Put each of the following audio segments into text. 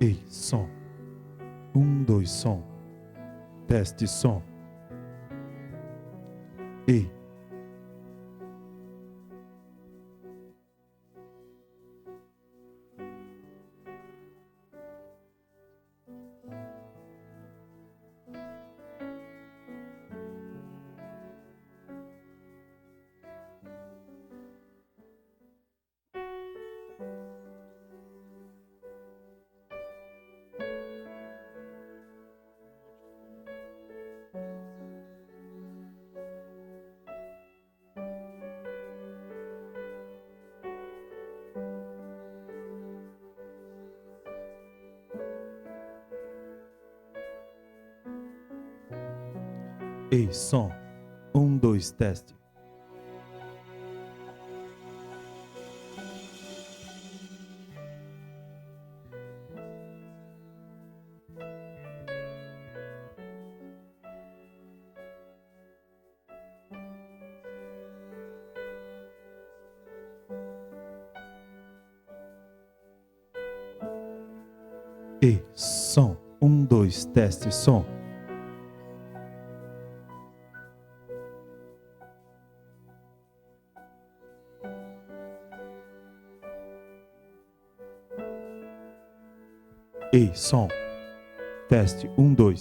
Ei, som. 1, 2, som. Teste, som. Ei. Ei, som. 1, 2, teste. Ei, som. 1, 2, teste, som. Ei, som. Teste, 1, 2.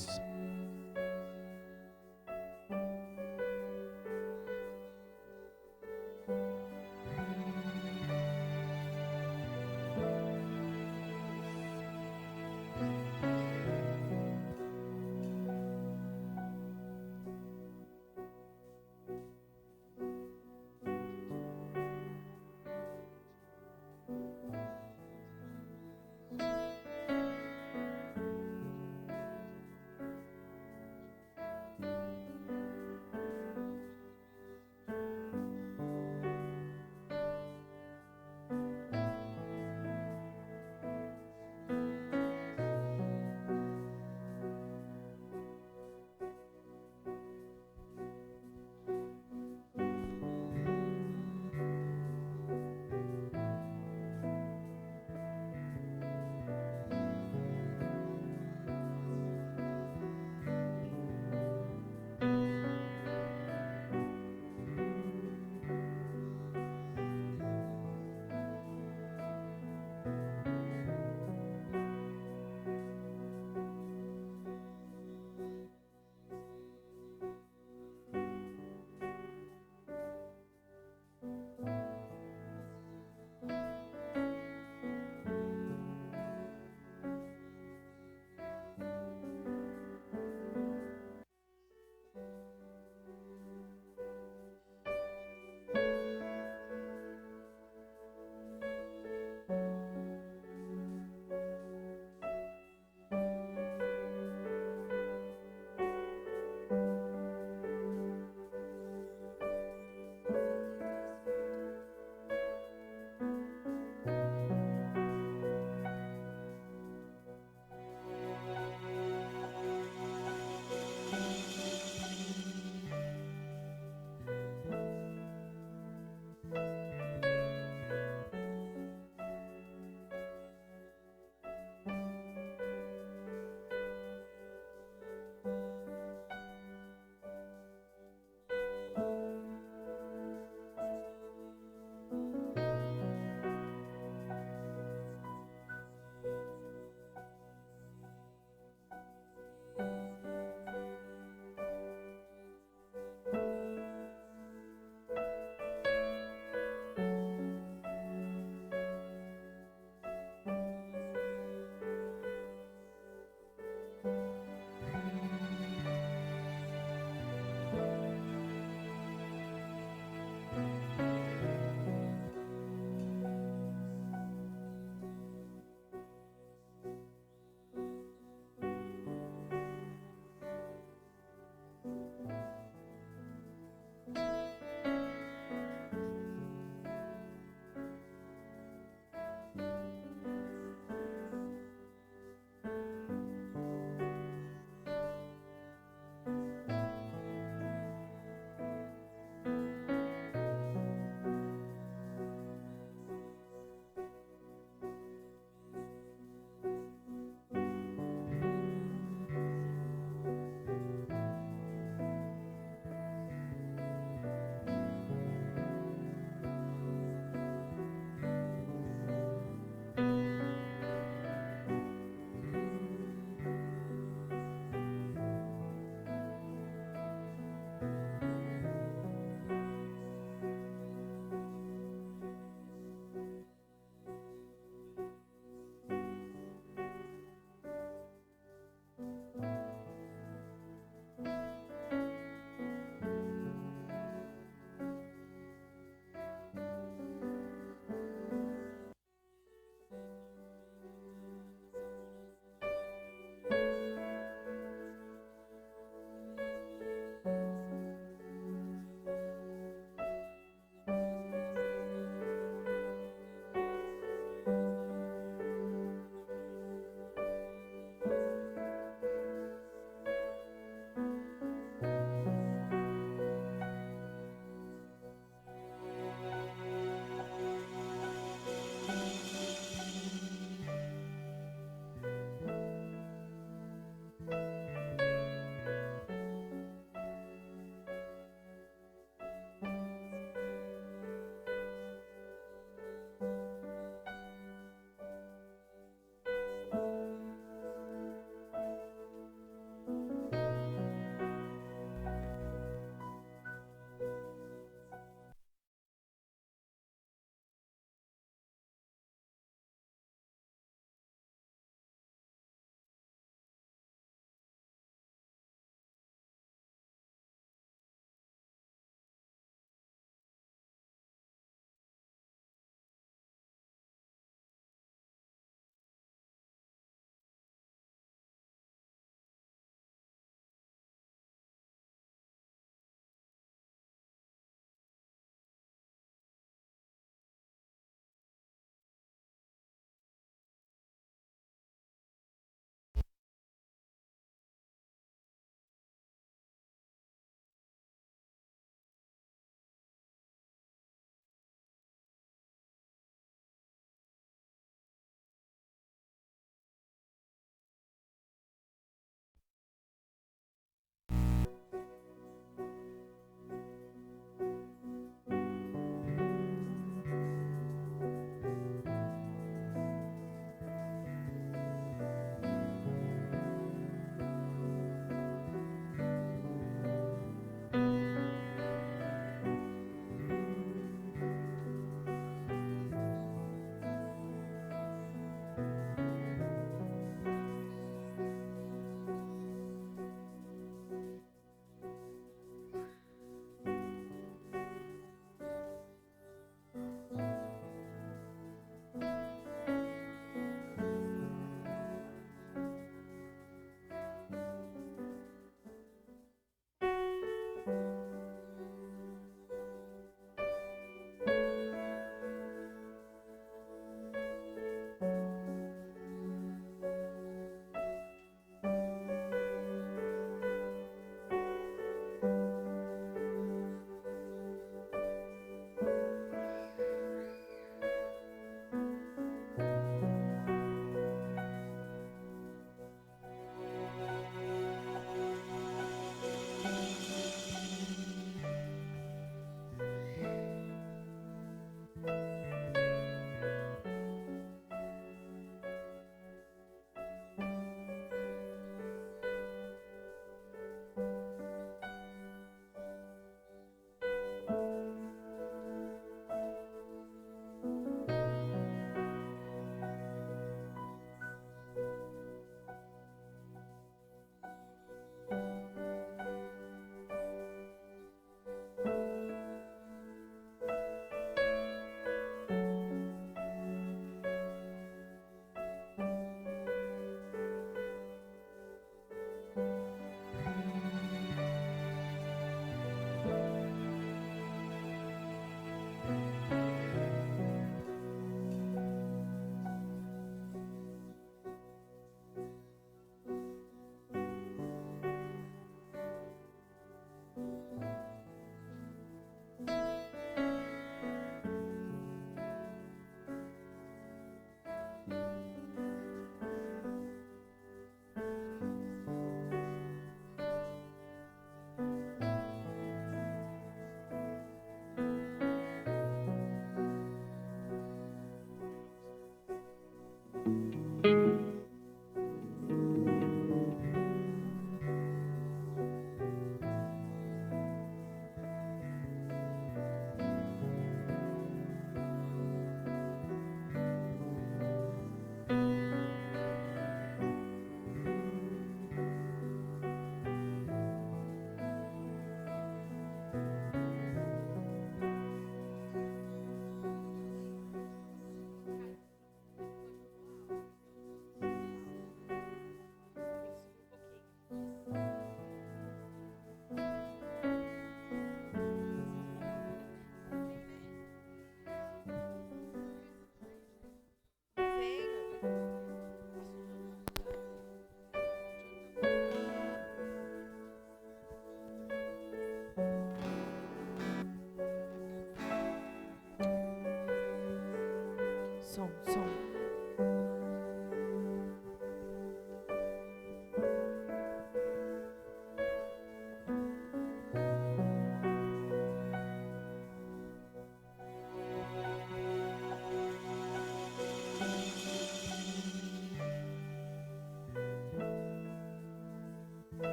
som, som.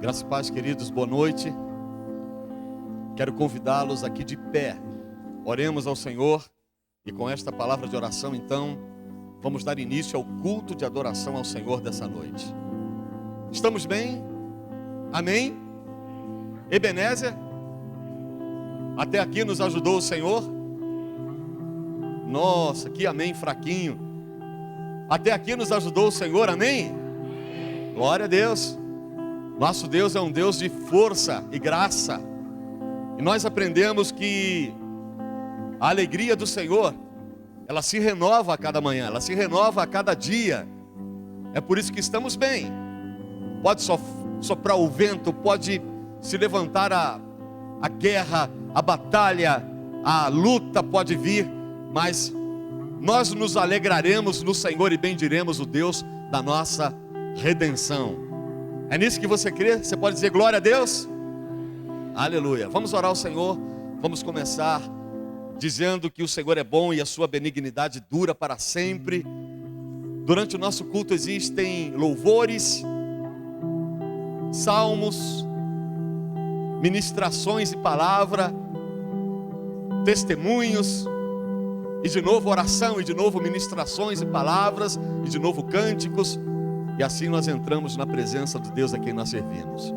Graça e paz, queridos, boa noite. Quero convidá-los aqui de pé. Oremos ao Senhor e com esta palavra de oração, então, vamos dar início ao culto de adoração ao Senhor dessa noite. Estamos bem? Amém? Ebenezer? Até aqui nos ajudou o Senhor? Nossa, que amém fraquinho. Até aqui nos ajudou o Senhor, amém? Glória a Deus. Nosso Deus é um Deus de força e graça. E nós aprendemos que a alegria do Senhor, ela se renova a cada manhã, ela se renova a cada dia. É por isso que estamos bem. Pode soprar o vento, pode se levantar a guerra, a batalha, a luta pode vir, mas nós nos alegraremos no Senhor e bendiremos o Deus da nossa redenção. É nisso que você crê? Você pode dizer glória a Deus? Aleluia. Vamos orar ao Senhor. Vamos começar dizendo que o Senhor é bom e a sua benignidade dura para sempre. Durante o nosso culto existem louvores, salmos, ministrações e palavra, testemunhos, e de novo oração, e de novo ministrações e palavras, e de novo cânticos. E assim nós entramos na presença do Deus a quem nós servimos.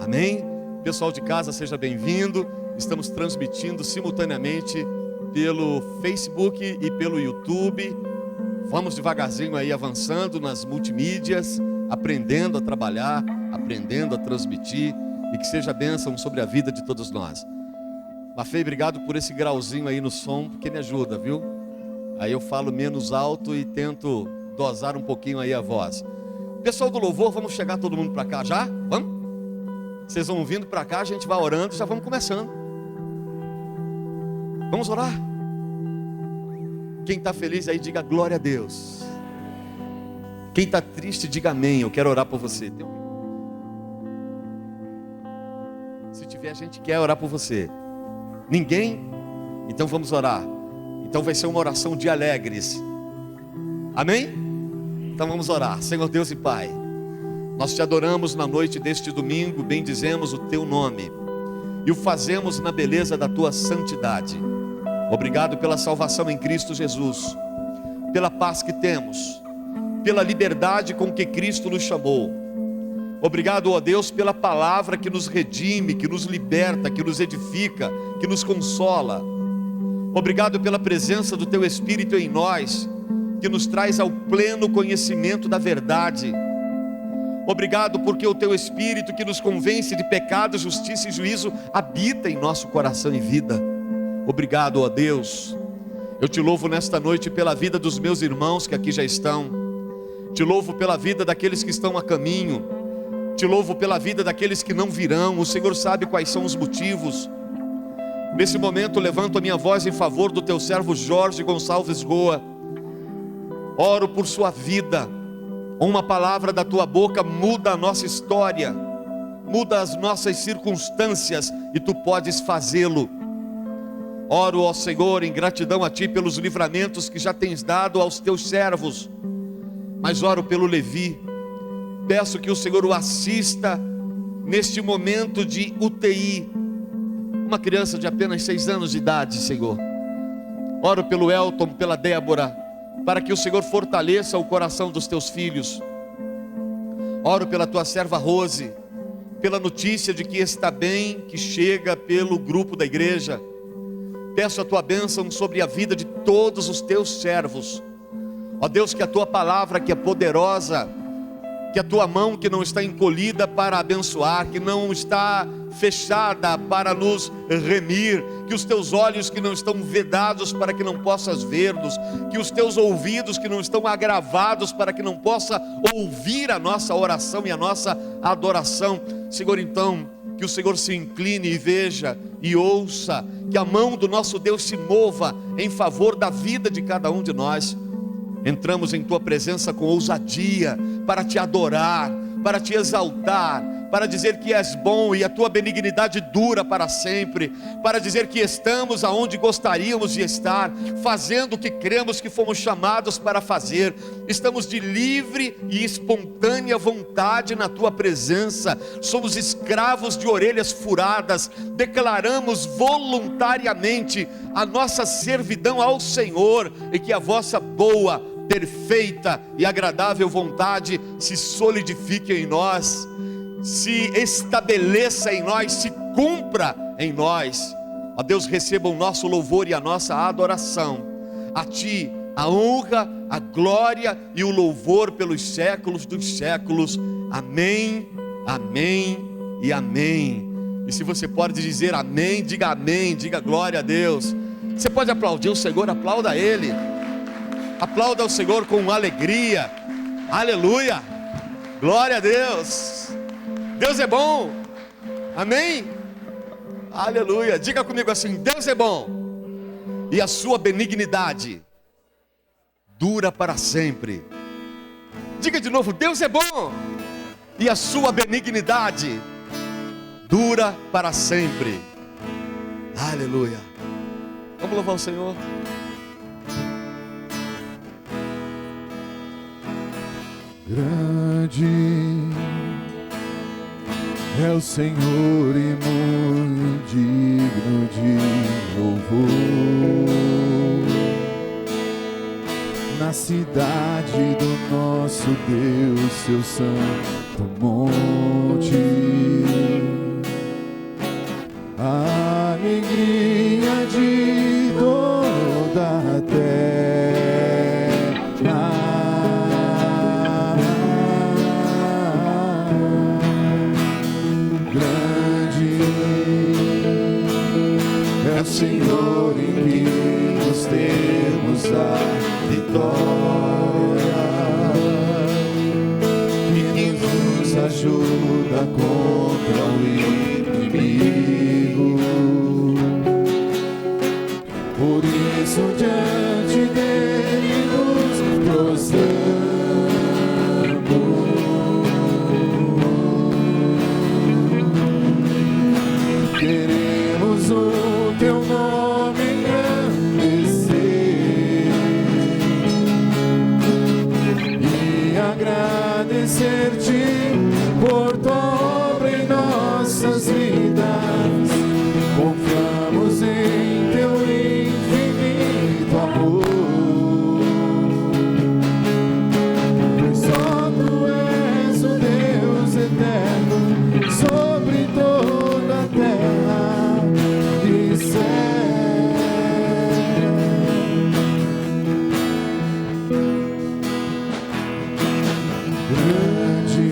Amém? Pessoal de casa, seja bem-vindo. Estamos transmitindo simultaneamente pelo Facebook e pelo YouTube. Vamos devagarzinho aí avançando nas multimídias, aprendendo a trabalhar, aprendendo a transmitir, e que seja bênção sobre a vida de todos nós. Mafei, obrigado por esse grauzinho aí no som, porque me ajuda, viu? Aí eu falo menos alto e tento dosar um pouquinho aí a voz. Pessoal do louvor, vamos chegar todo mundo para cá já? Vamos? Vocês vão vindo para cá, a gente vai orando e já vamos começando. Vamos orar? Quem está feliz aí, diga glória a Deus. Quem está triste, diga amém. Eu quero orar por você. Se tiver, a gente quer orar por você. Ninguém? Então vamos orar. Então vai ser uma oração de alegres. Amém? Então vamos orar. Senhor Deus e Pai, nós te adoramos na noite deste domingo, bendizemos o teu nome e o fazemos na beleza da tua santidade. Obrigado pela salvação em Cristo Jesus, pela paz que temos, pela liberdade com que Cristo nos chamou. Obrigado, ó Deus, pela palavra que nos redime, que nos liberta, que nos edifica, que nos consola. Obrigado pela presença do teu Espírito em nós, que nos traz ao pleno conhecimento da verdade. Obrigado porque o teu Espírito que nos convence de pecado, justiça e juízo habita em nosso coração e vida. Obrigado, ó Deus. Eu te louvo nesta noite pela vida dos meus irmãos que aqui já estão. Te louvo pela vida daqueles que estão a caminho. Te louvo pela vida daqueles que não virão. O Senhor sabe quais são os motivos. Nesse momento levanto a minha voz em favor do teu servo Jorge Gonçalves Goa. Oro por sua vida. Uma palavra da tua boca muda a nossa história, muda as nossas circunstâncias, e tu podes fazê-lo. Oro ao Senhor em gratidão a ti pelos livramentos que já tens dado aos teus servos, mas oro pelo Levi. Peço que o Senhor o assista neste momento de UTI, uma criança de apenas 6 anos de idade, Senhor. Oro pelo Elton, pela Débora, para que o Senhor fortaleça o coração dos teus filhos. Oro pela tua serva Rose, pela notícia de que está bem, que chega pelo grupo da igreja. Peço a tua bênção sobre a vida de todos os teus servos. Ó Deus, que a tua palavra, que é poderosa, que a tua mão que não está encolhida para abençoar, que não está fechada para nos remir, que os teus olhos que não estão vedados para que não possas ver-nos, que os teus ouvidos que não estão agravados para que não possa ouvir a nossa oração e a nossa adoração. Senhor, então, que o Senhor se incline e veja e ouça, que a mão do nosso Deus se mova em favor da vida de cada um de nós. Entramos em tua presença com ousadia para te adorar, para te exaltar, para dizer que és bom e a tua benignidade dura para sempre, para dizer que estamos aonde gostaríamos de estar, fazendo o que cremos que fomos chamados para fazer. Estamos de livre e espontânea vontade na tua presença, somos escravos de orelhas furadas, declaramos voluntariamente a nossa servidão ao Senhor, e que a vossa boa, perfeita e agradável vontade se solidifique em nós, se estabeleça em nós, se cumpra em nós. Ó Deus, receba o nosso louvor e a nossa adoração. A Ti a honra, a glória e o louvor pelos séculos dos séculos. Amém, amém e amém. E se você pode dizer amém, diga glória a Deus. Você pode aplaudir o Senhor, aplauda a Ele. Aplauda o Senhor com alegria. Aleluia, glória a Deus. Deus é bom, amém, aleluia. Diga comigo assim: Deus é bom e a sua benignidade dura para sempre. Diga de novo: Deus é bom e a sua benignidade dura para sempre. Aleluia. Vamos louvar o Senhor. Grande é o Senhor e muito digno de louvor. Na cidade do nosso Deus, seu santo monte, a alegria de toda a terra. Senhor, em quem nós temos a vitória, que nos ajuda contra o inimigo. Por isso diante dele nos prostramos. Queremos o teu nome engrandecer e agradecer-te por tua obra em nossas vidas. Confiamos em teu infinito amor, pois só tu és o Deus eterno sobre toda a terra e céu. Grande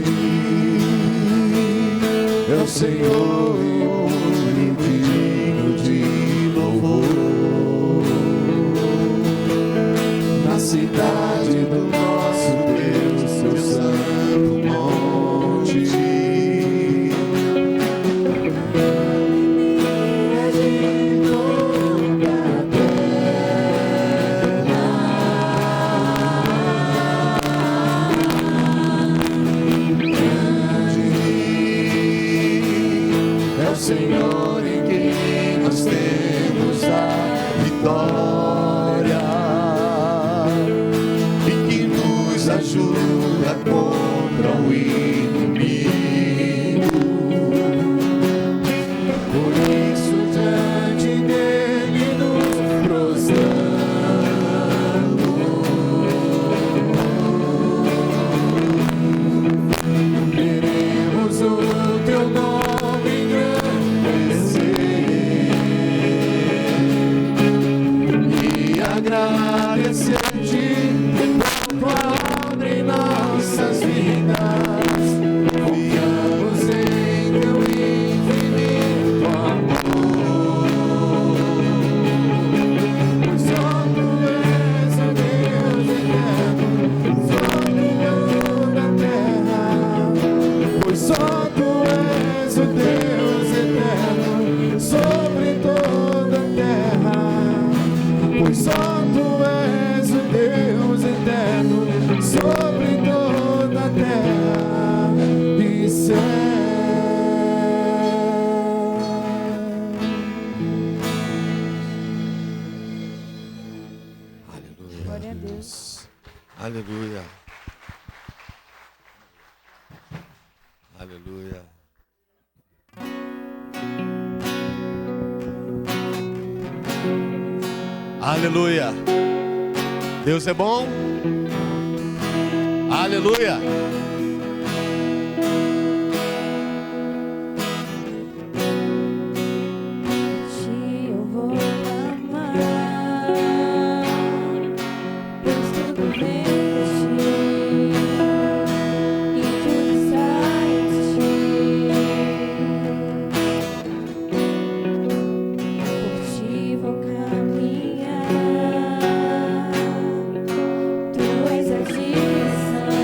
é o Senhor e digno de louvor. Na cidade do nosso Deus, seu santo monte, Senhor, em quem nós temos a vitória e que nos ajuda contra o inimigo. Por isso diante dele nos prostramos. Queremos o teu nome agradecer-te por tua obra em nossas vidas. Confiamos em teu infinito amor, pois só tu és o Deus eterno sobre toda a terra. Pois só tu és o Deus eterno sobre toda a terra. Pois só tu és o Deus Glória a Deus. Aleluia. Aleluia. Aleluia. Deus é bom. Aleluia. Te eu vou amar, pois tudo vem de ti, e tudo sai de ti. Por ti vou caminhar, tu és a direção.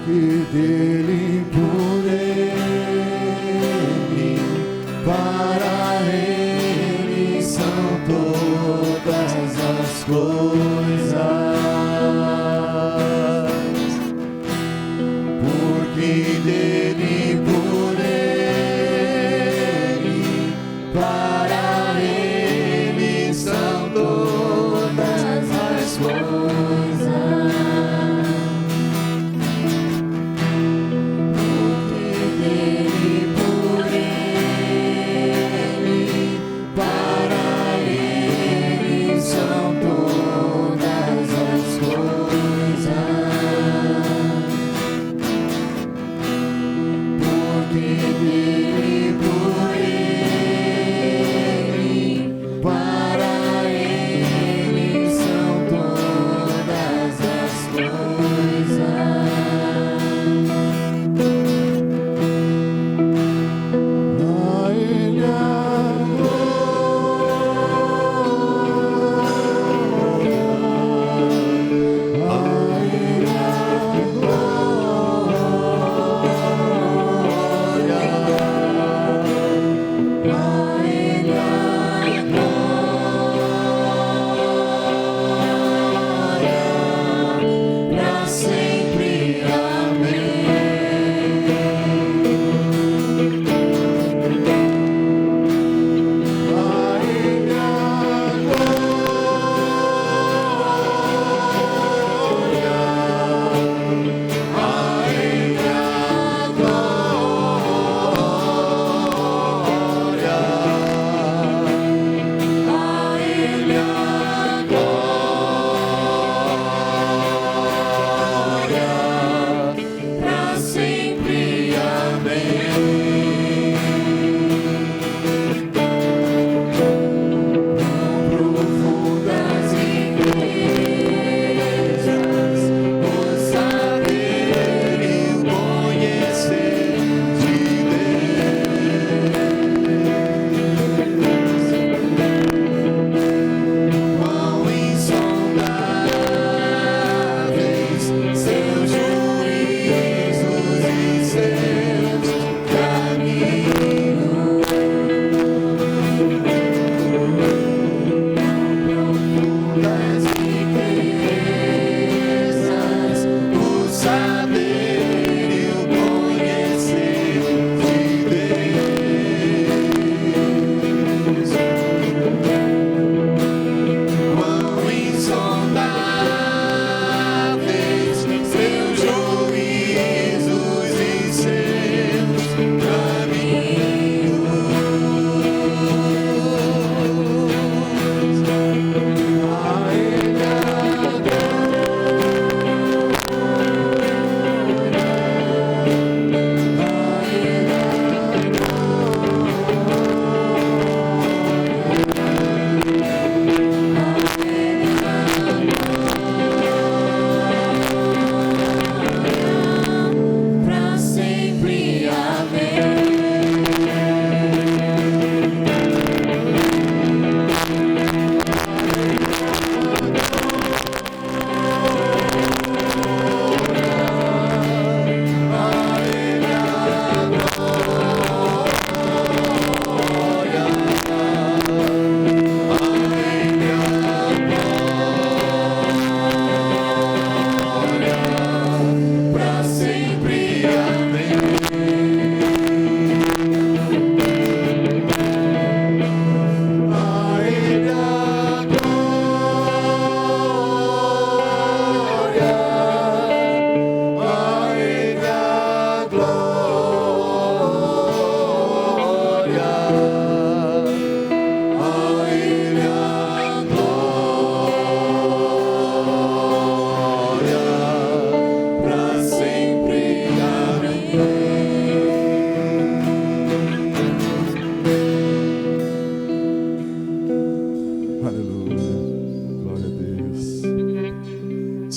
porque dele, por ele, para ele são todas as coisas. Porque dele, por ele, para ele são todas as coisas.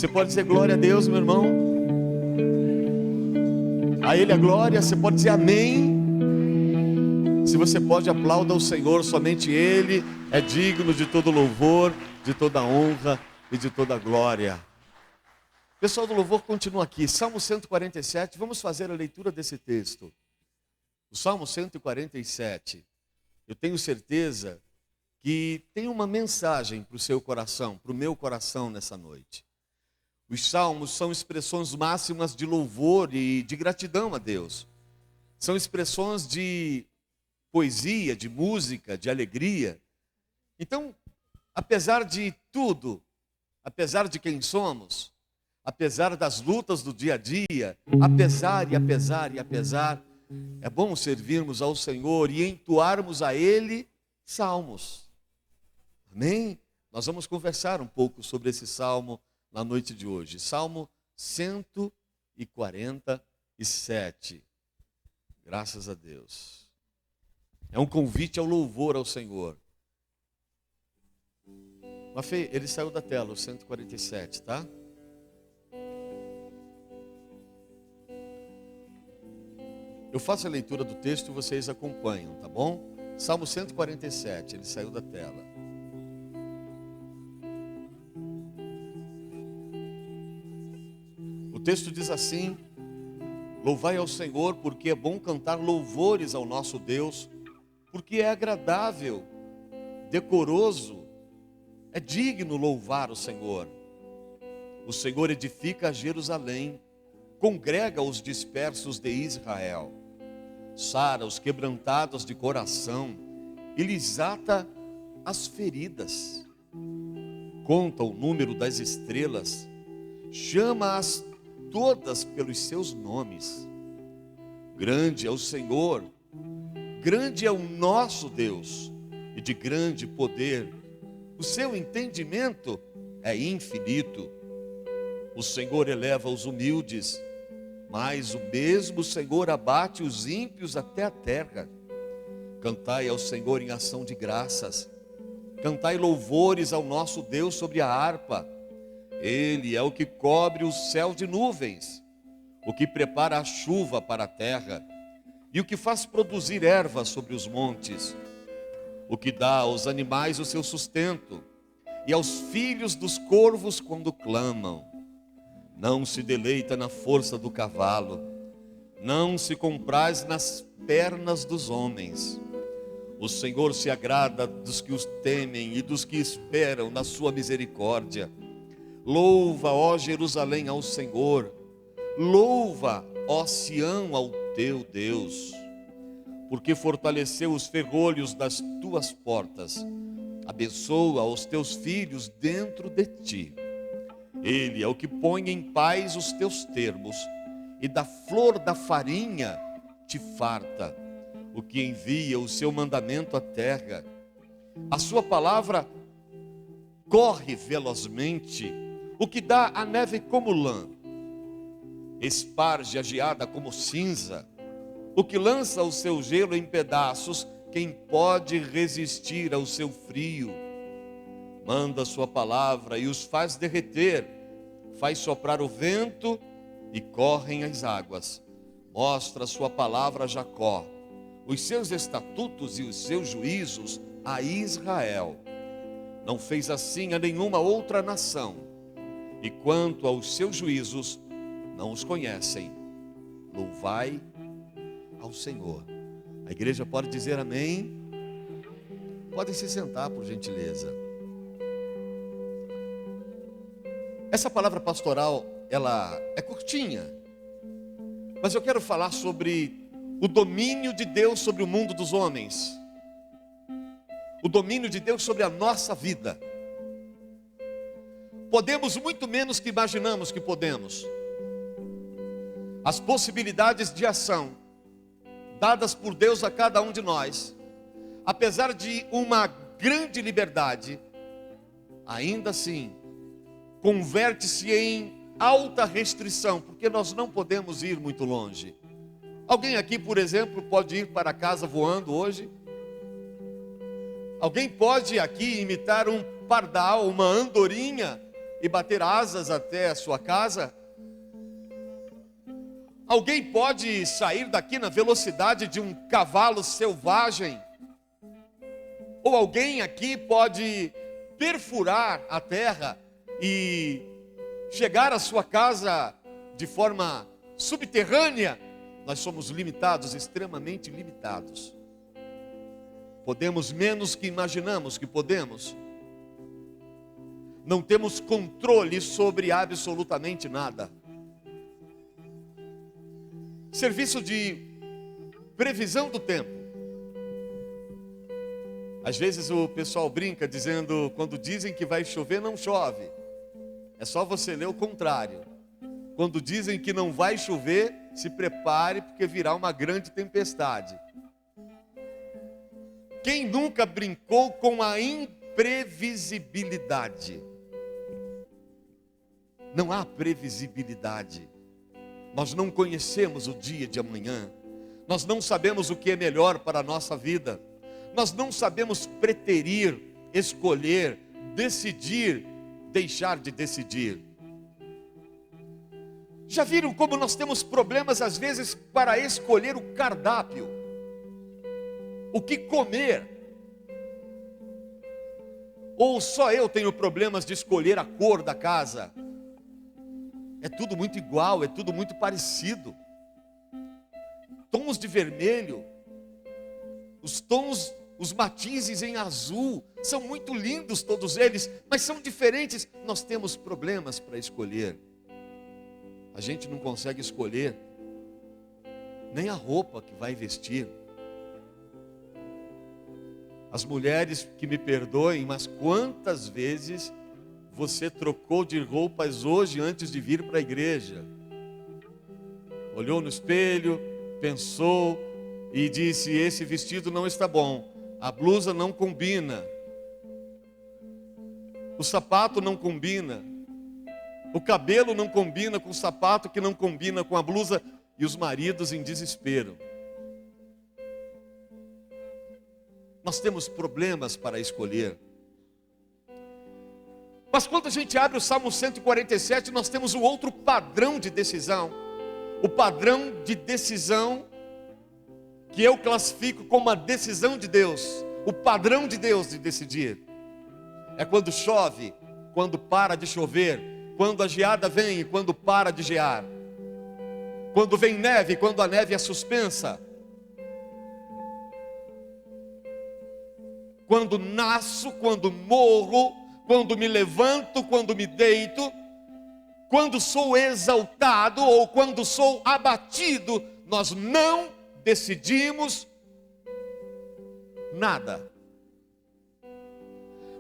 Você pode dizer glória a Deus, meu irmão. A Ele a glória. Você pode dizer amém. Se você pode, aplauda o Senhor. Somente Ele é digno de todo louvor, de toda honra e de toda glória. Pessoal do louvor, continua aqui. Salmo 147, vamos fazer a leitura desse texto. O Salmo 147, eu tenho certeza que tem uma mensagem para o seu coração, para o meu coração nessa noite. Os salmos são expressões máximas de louvor e de gratidão a Deus. São expressões de poesia, de música, de alegria. Então, apesar de tudo, apesar de quem somos, apesar das lutas do dia a dia, apesar, é bom servirmos ao Senhor e entoarmos a Ele salmos. Amém? Nós vamos conversar um pouco sobre esse salmo na noite de hoje. Salmo 147. Graças a Deus. É um convite ao louvor ao Senhor. Mafê, ele saiu da tela, o 147, tá? Eu faço a leitura do texto e vocês acompanham, tá bom? Salmo 147, ele saiu da tela. O texto diz assim: louvai ao Senhor, porque é bom cantar louvores ao nosso Deus, porque é agradável, decoroso, é digno louvar o Senhor. O Senhor edifica Jerusalém, congrega os dispersos de Israel, sara os quebrantados de coração e lhes ata as feridas. Conta o número das estrelas, chama-as todas pelos seus nomes. Grande é o Senhor, grande é o nosso Deus, e de grande poder. O seu entendimento é infinito. O Senhor eleva os humildes, mas o mesmo Senhor abate os ímpios até a terra. Cantai ao Senhor em ação de graças, cantai louvores ao nosso Deus sobre a harpa. Ele é o que cobre o céu de nuvens, o que prepara a chuva para a terra, e o que faz produzir erva sobre os montes, o que dá aos animais o seu sustento, e aos filhos dos corvos quando clamam. Não se deleita na força do cavalo, não se compraz nas pernas dos homens. O Senhor se agrada dos que os temem e dos que esperam na sua misericórdia. Louva, ó Jerusalém, ao Senhor. Louva, ó Sião, ao teu Deus. Porque fortaleceu os ferrolhos das tuas portas. Abençoa os teus filhos dentro de ti. Ele é o que põe em paz os teus termos, e da flor da farinha te farta. O que envia o seu mandamento à terra. A sua palavra corre velozmente. O que dá a neve como lã, esparge a geada como cinza. O que lança o seu gelo em pedaços, quem pode resistir ao seu frio? Manda sua palavra e os faz derreter, faz soprar o vento e correm as águas. Mostra sua palavra a Jacó, os seus estatutos e os seus juízos a Israel. Não fez assim a nenhuma outra nação. E quanto aos seus juízos, não os conhecem. Louvai ao Senhor. A igreja pode dizer amém? Podem se sentar, por gentileza. Essa palavra pastoral, ela é curtinha, mas eu quero falar sobre o domínio de Deus sobre o mundo dos homens, o domínio de Deus sobre a nossa vida. Podemos muito menos que imaginamos que podemos. As possibilidades de ação dadas por Deus a cada um de nós, apesar de uma grande liberdade, ainda assim converte-se em alta restrição, porque nós não podemos ir muito longe. Alguém aqui, por exemplo, pode ir para casa voando hoje? Alguém pode aqui imitar um pardal, uma andorinha, e bater asas até a sua casa? Alguém pode sair daqui na velocidade de um cavalo selvagem? Ou alguém aqui pode perfurar a terra e chegar à sua casa de forma subterrânea, nós somos limitados, extremamente limitados. Podemos menos que imaginamos que podemos. Não temos controle sobre absolutamente nada. Serviço de previsão do tempo. Às vezes o pessoal brinca dizendo, quando dizem que vai chover, não chove. É só você ler o contrário. Quando dizem que não vai chover, se prepare porque virá uma grande tempestade. Quem nunca brincou com a imprevisibilidade? Não há previsibilidade. Nós não conhecemos o dia de amanhã. Nós não sabemos o que é melhor para a nossa vida. Nós não sabemos preterir, escolher, decidir, deixar de decidir. Já viram como nós temos problemas às vezes para escolher o cardápio? O que comer? Ou só eu tenho problemas de escolher a cor da casa? É tudo muito igual, é tudo muito parecido. Tons de vermelho, os tons, os matizes em azul, são muito lindos todos eles, mas são diferentes. Nós temos problemas para escolher. A gente não consegue escolher nem a roupa que vai vestir. As mulheres que me perdoem, mas quantas vezes você trocou de roupas hoje antes de vir para a igreja? Olhou no espelho, pensou e disse: esse vestido não está bom, a blusa não combina, o sapato não combina, o cabelo não combina com o sapato, que não combina com a blusa. E os maridos em desespero. Nós temos problemas para escolher. Mas quando a gente abre o Salmo 147, nós temos um outro padrão de decisão. O padrão de decisão que eu classifico como a decisão de Deus. O padrão de Deus de decidir. É quando chove, quando para de chover, quando a geada vem e quando para de gear. Quando vem neve, quando a neve é suspensa. Quando nasço, quando morro, quando me levanto, quando me deito, quando sou exaltado ou quando sou abatido, nós não decidimos nada.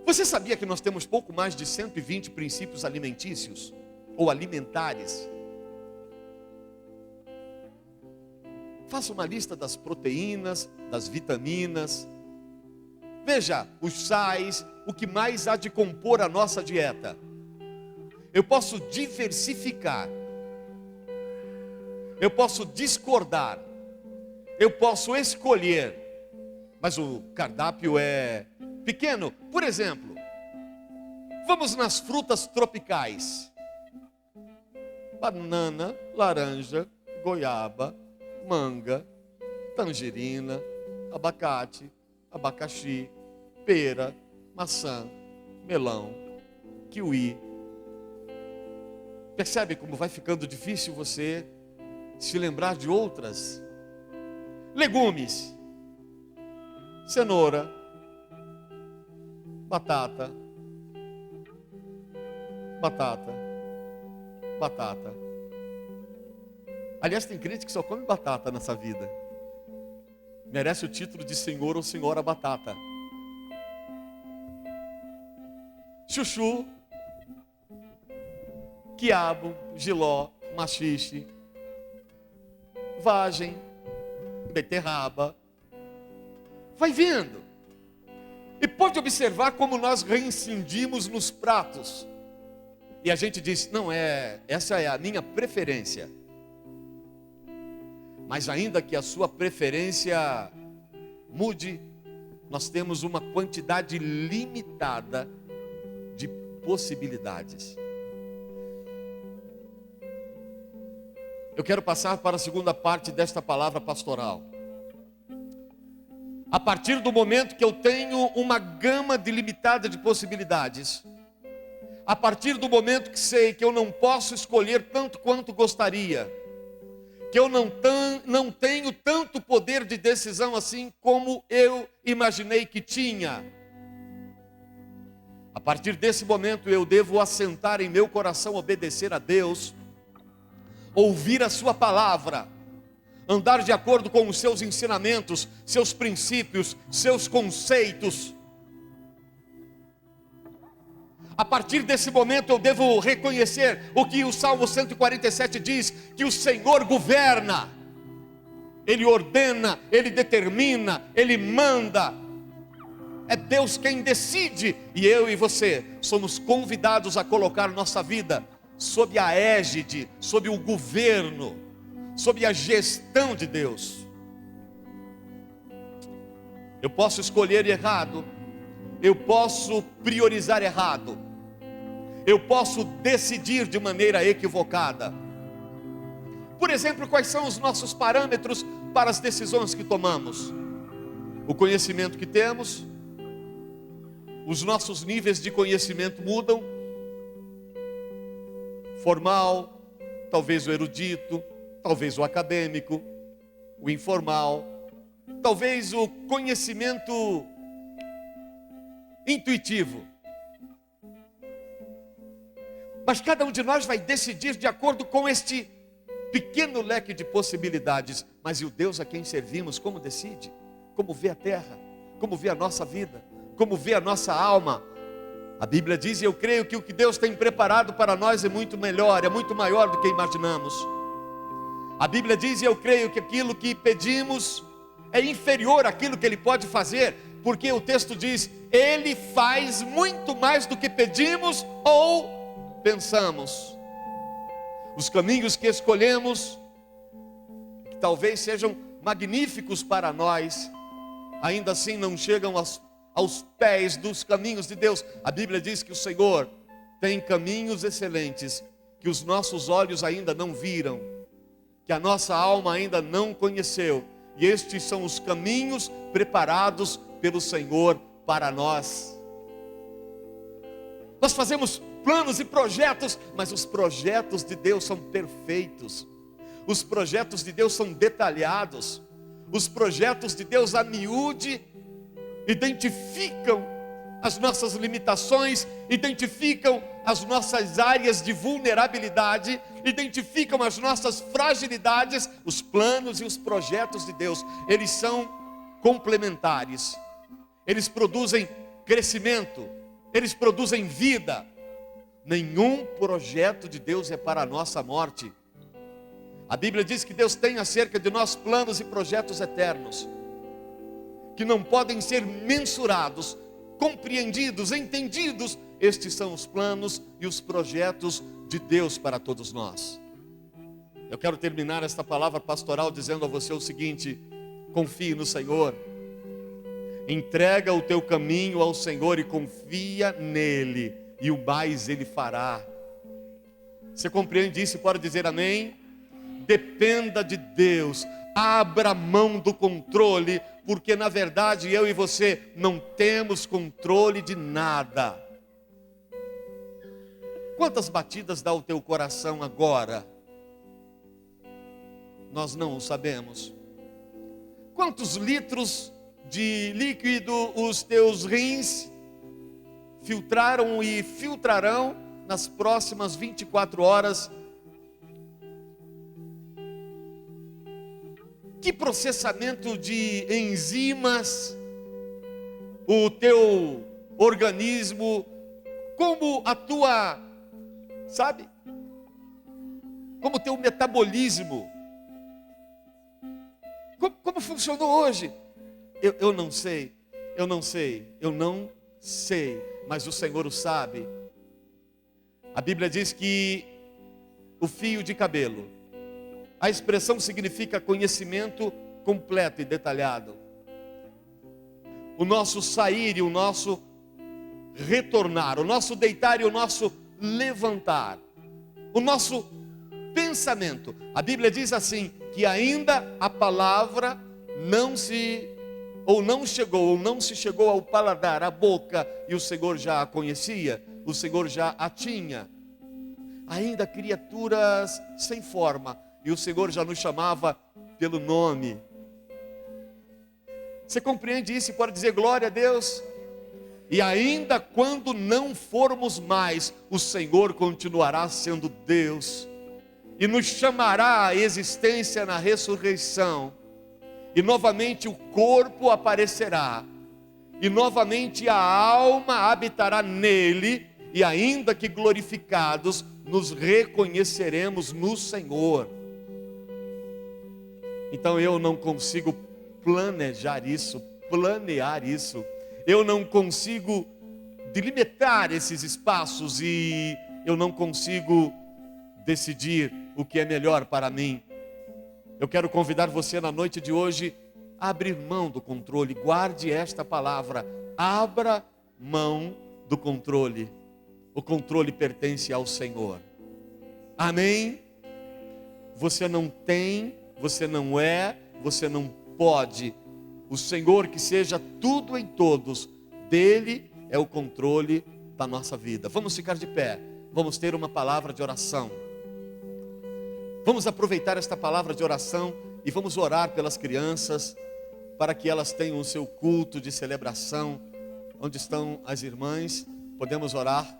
Você sabia que nós temos pouco mais de 120 princípios alimentícios ou alimentares? Faça uma lista das proteínas, das vitaminas. Veja os sais, o que mais há de compor a nossa dieta. Eu posso diversificar. Eu posso discordar. Eu posso escolher. Mas o cardápio é pequeno. Por exemplo, vamos nas frutas tropicais. Banana, laranja, goiaba, manga, tangerina, abacate, abacaxi, pera, maçã, melão, kiwi. Percebe como vai ficando difícil você se lembrar de outras? Legumes, cenoura, batata, batata. Aliás, tem crente que só come batata nessa vida. Merece o título de senhor ou senhora batata. Chuchu, quiabo, jiló, maxixe, vagem, beterraba. Vai vendo. E pode observar como nós reincendimos nos pratos. E a gente diz: não, essa é a minha preferência. Mas ainda que a sua preferência mude, nós temos uma quantidade limitada de possibilidades. Eu quero passar para a segunda parte desta palavra pastoral. A partir do momento que eu tenho uma gama delimitada de possibilidades, a partir do momento que sei que eu não posso escolher tanto quanto gostaria, que eu não tenho tanto poder de decisão assim como eu imaginei que tinha, a partir desse momento eu devo assentar em meu coração, obedecer a Deus, ouvir a sua palavra, andar de acordo com os seus ensinamentos, seus princípios, seus conceitos. A partir desse momento eu devo reconhecer o que o Salmo 147 diz, que o Senhor governa, Ele ordena, Ele determina, Ele manda. É Deus quem decide, e eu e você somos convidados a colocar nossa vida sob a égide, sob o governo, sob a gestão de Deus. Eu posso escolher errado, eu posso priorizar errado, eu posso decidir de maneira equivocada. Por exemplo, quais são os nossos parâmetros para as decisões que tomamos? O conhecimento que temos, os nossos níveis de conhecimento mudam, formal, talvez o erudito, talvez o acadêmico, o informal, talvez o conhecimento intuitivo. Mas cada um de nós vai decidir de acordo com este pequeno leque de possibilidades. Mas e o Deus a quem servimos, como decide? Como vê a terra? Como vê a nossa vida? Como vê a nossa alma? A Bíblia diz, e eu creio que o que Deus tem preparado para nós é muito melhor, é muito maior do que imaginamos. A Bíblia diz, e eu creio que aquilo que pedimos é inferior àquilo que Ele pode fazer, porque o texto diz, Ele faz muito mais do que pedimos ou pensamos. Os caminhos que escolhemos, que talvez sejam magníficos para nós, ainda assim não chegam aos pés dos caminhos de Deus. A Bíblia diz que o Senhor tem caminhos excelentes, que os nossos olhos ainda não viram, que a nossa alma ainda não conheceu, e estes são os caminhos preparados pelo Senhor para nós. Nós fazemos planos e projetos, mas os projetos de Deus são perfeitos, os projetos de Deus são detalhados, os projetos de Deus a miúde identificam as nossas limitações, identificam as nossas áreas de vulnerabilidade, identificam as nossas fragilidades. Os planos e os projetos de Deus, eles são complementares, eles produzem crescimento, eles produzem vida. Nenhum projeto de Deus é para a nossa morte. A Bíblia diz que Deus tem acerca de nós planos e projetos eternos, que não podem ser mensurados, compreendidos, entendidos. Estes são os planos e os projetos de Deus para todos nós. Eu quero terminar esta palavra pastoral dizendo a você o seguinte: confie no Senhor, entrega o teu caminho ao Senhor e confia nele, e o mais Ele fará. Você compreende isso e pode dizer amém? Dependa de Deus, abra mão do controle, porque na verdade eu e você não temos controle de nada. Quantas batidas dá o teu coração agora? Nós não o sabemos. Quantos litros de líquido os teus rins filtraram e filtrarão nas próximas 24 horas? Que processamento de enzimas o teu organismo, como a tua, sabe? Como o teu metabolismo, como funcionou hoje? Eu não sei, mas o Senhor o sabe. A Bíblia diz que o fio de cabelo, a expressão significa conhecimento completo e detalhado. O nosso sair e o nosso retornar, o nosso deitar e o nosso levantar, o nosso pensamento. A Bíblia diz assim, que ainda a palavra não se chegou ao paladar, à boca, e o Senhor já a conhecia. o Senhor já a tinha. Ainda criaturas sem forma, e o Senhor já nos chamava pelo nome. Você compreende isso e pode dizer glória a Deus? E ainda quando não formos mais, o Senhor continuará sendo Deus e nos chamará à existência na ressurreição. E novamente o corpo aparecerá, e novamente a alma habitará nele, e ainda que glorificados, nos reconheceremos no Senhor. Então eu não consigo planejar isso, planear isso. Eu não consigo delimitar esses espaços e eu não consigo decidir o que é melhor para mim. Eu quero convidar você na noite de hoje a abrir mão do controle. Guarde esta palavra: abra mão do controle. O controle pertence ao Senhor. Amém? Você não tem, você não é, você não pode. O Senhor que seja tudo em todos, dele é o controle da nossa vida. Vamos ficar de pé, vamos ter uma palavra de oração. Vamos aproveitar esta palavra de oração e vamos orar pelas crianças, para que elas tenham o seu culto de celebração. Onde estão as irmãs? Podemos orar?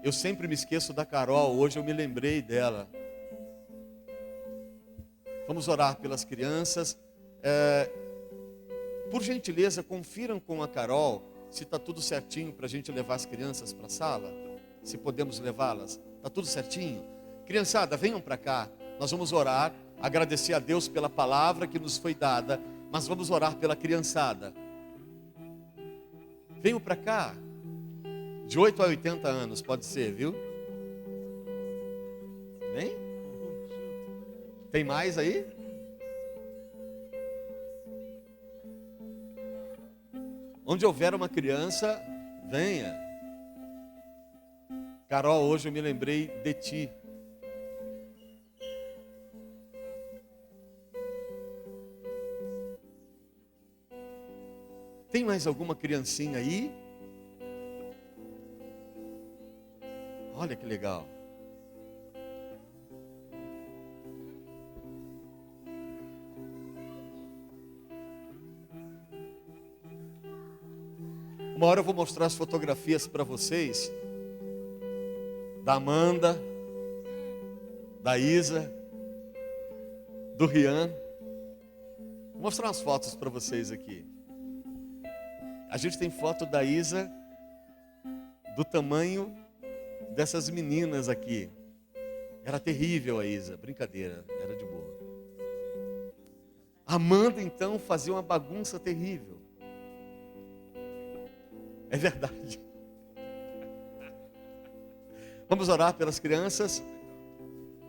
Eu sempre me esqueço da Carol, hoje eu me lembrei dela. Vamos orar pelas crianças. Por gentileza, confiram com a Carol se está tudo certinho para a gente levar as crianças para a sala. Se podemos levá-las. Está tudo certinho? Criançada, venham para cá. Nós vamos orar, agradecer a Deus pela palavra que nos foi dada, mas vamos orar pela criançada. Venham para cá. De 8 a 80 anos, pode ser, viu? Vem? Tem mais aí? Onde houver uma criança, venha. Carol, hoje eu me lembrei de ti. Tem mais alguma criancinha aí? Olha que legal. Uma hora eu vou mostrar as fotografias para vocês da Amanda, da Isa, do Rian. Vou mostrar umas fotos para vocês aqui. A gente tem foto da Isa do tamanho dessas meninas aqui. Era terrível a Isa, brincadeira, era de boa. A Amanda então fazia uma bagunça terrível. É verdade. Vamos orar pelas crianças.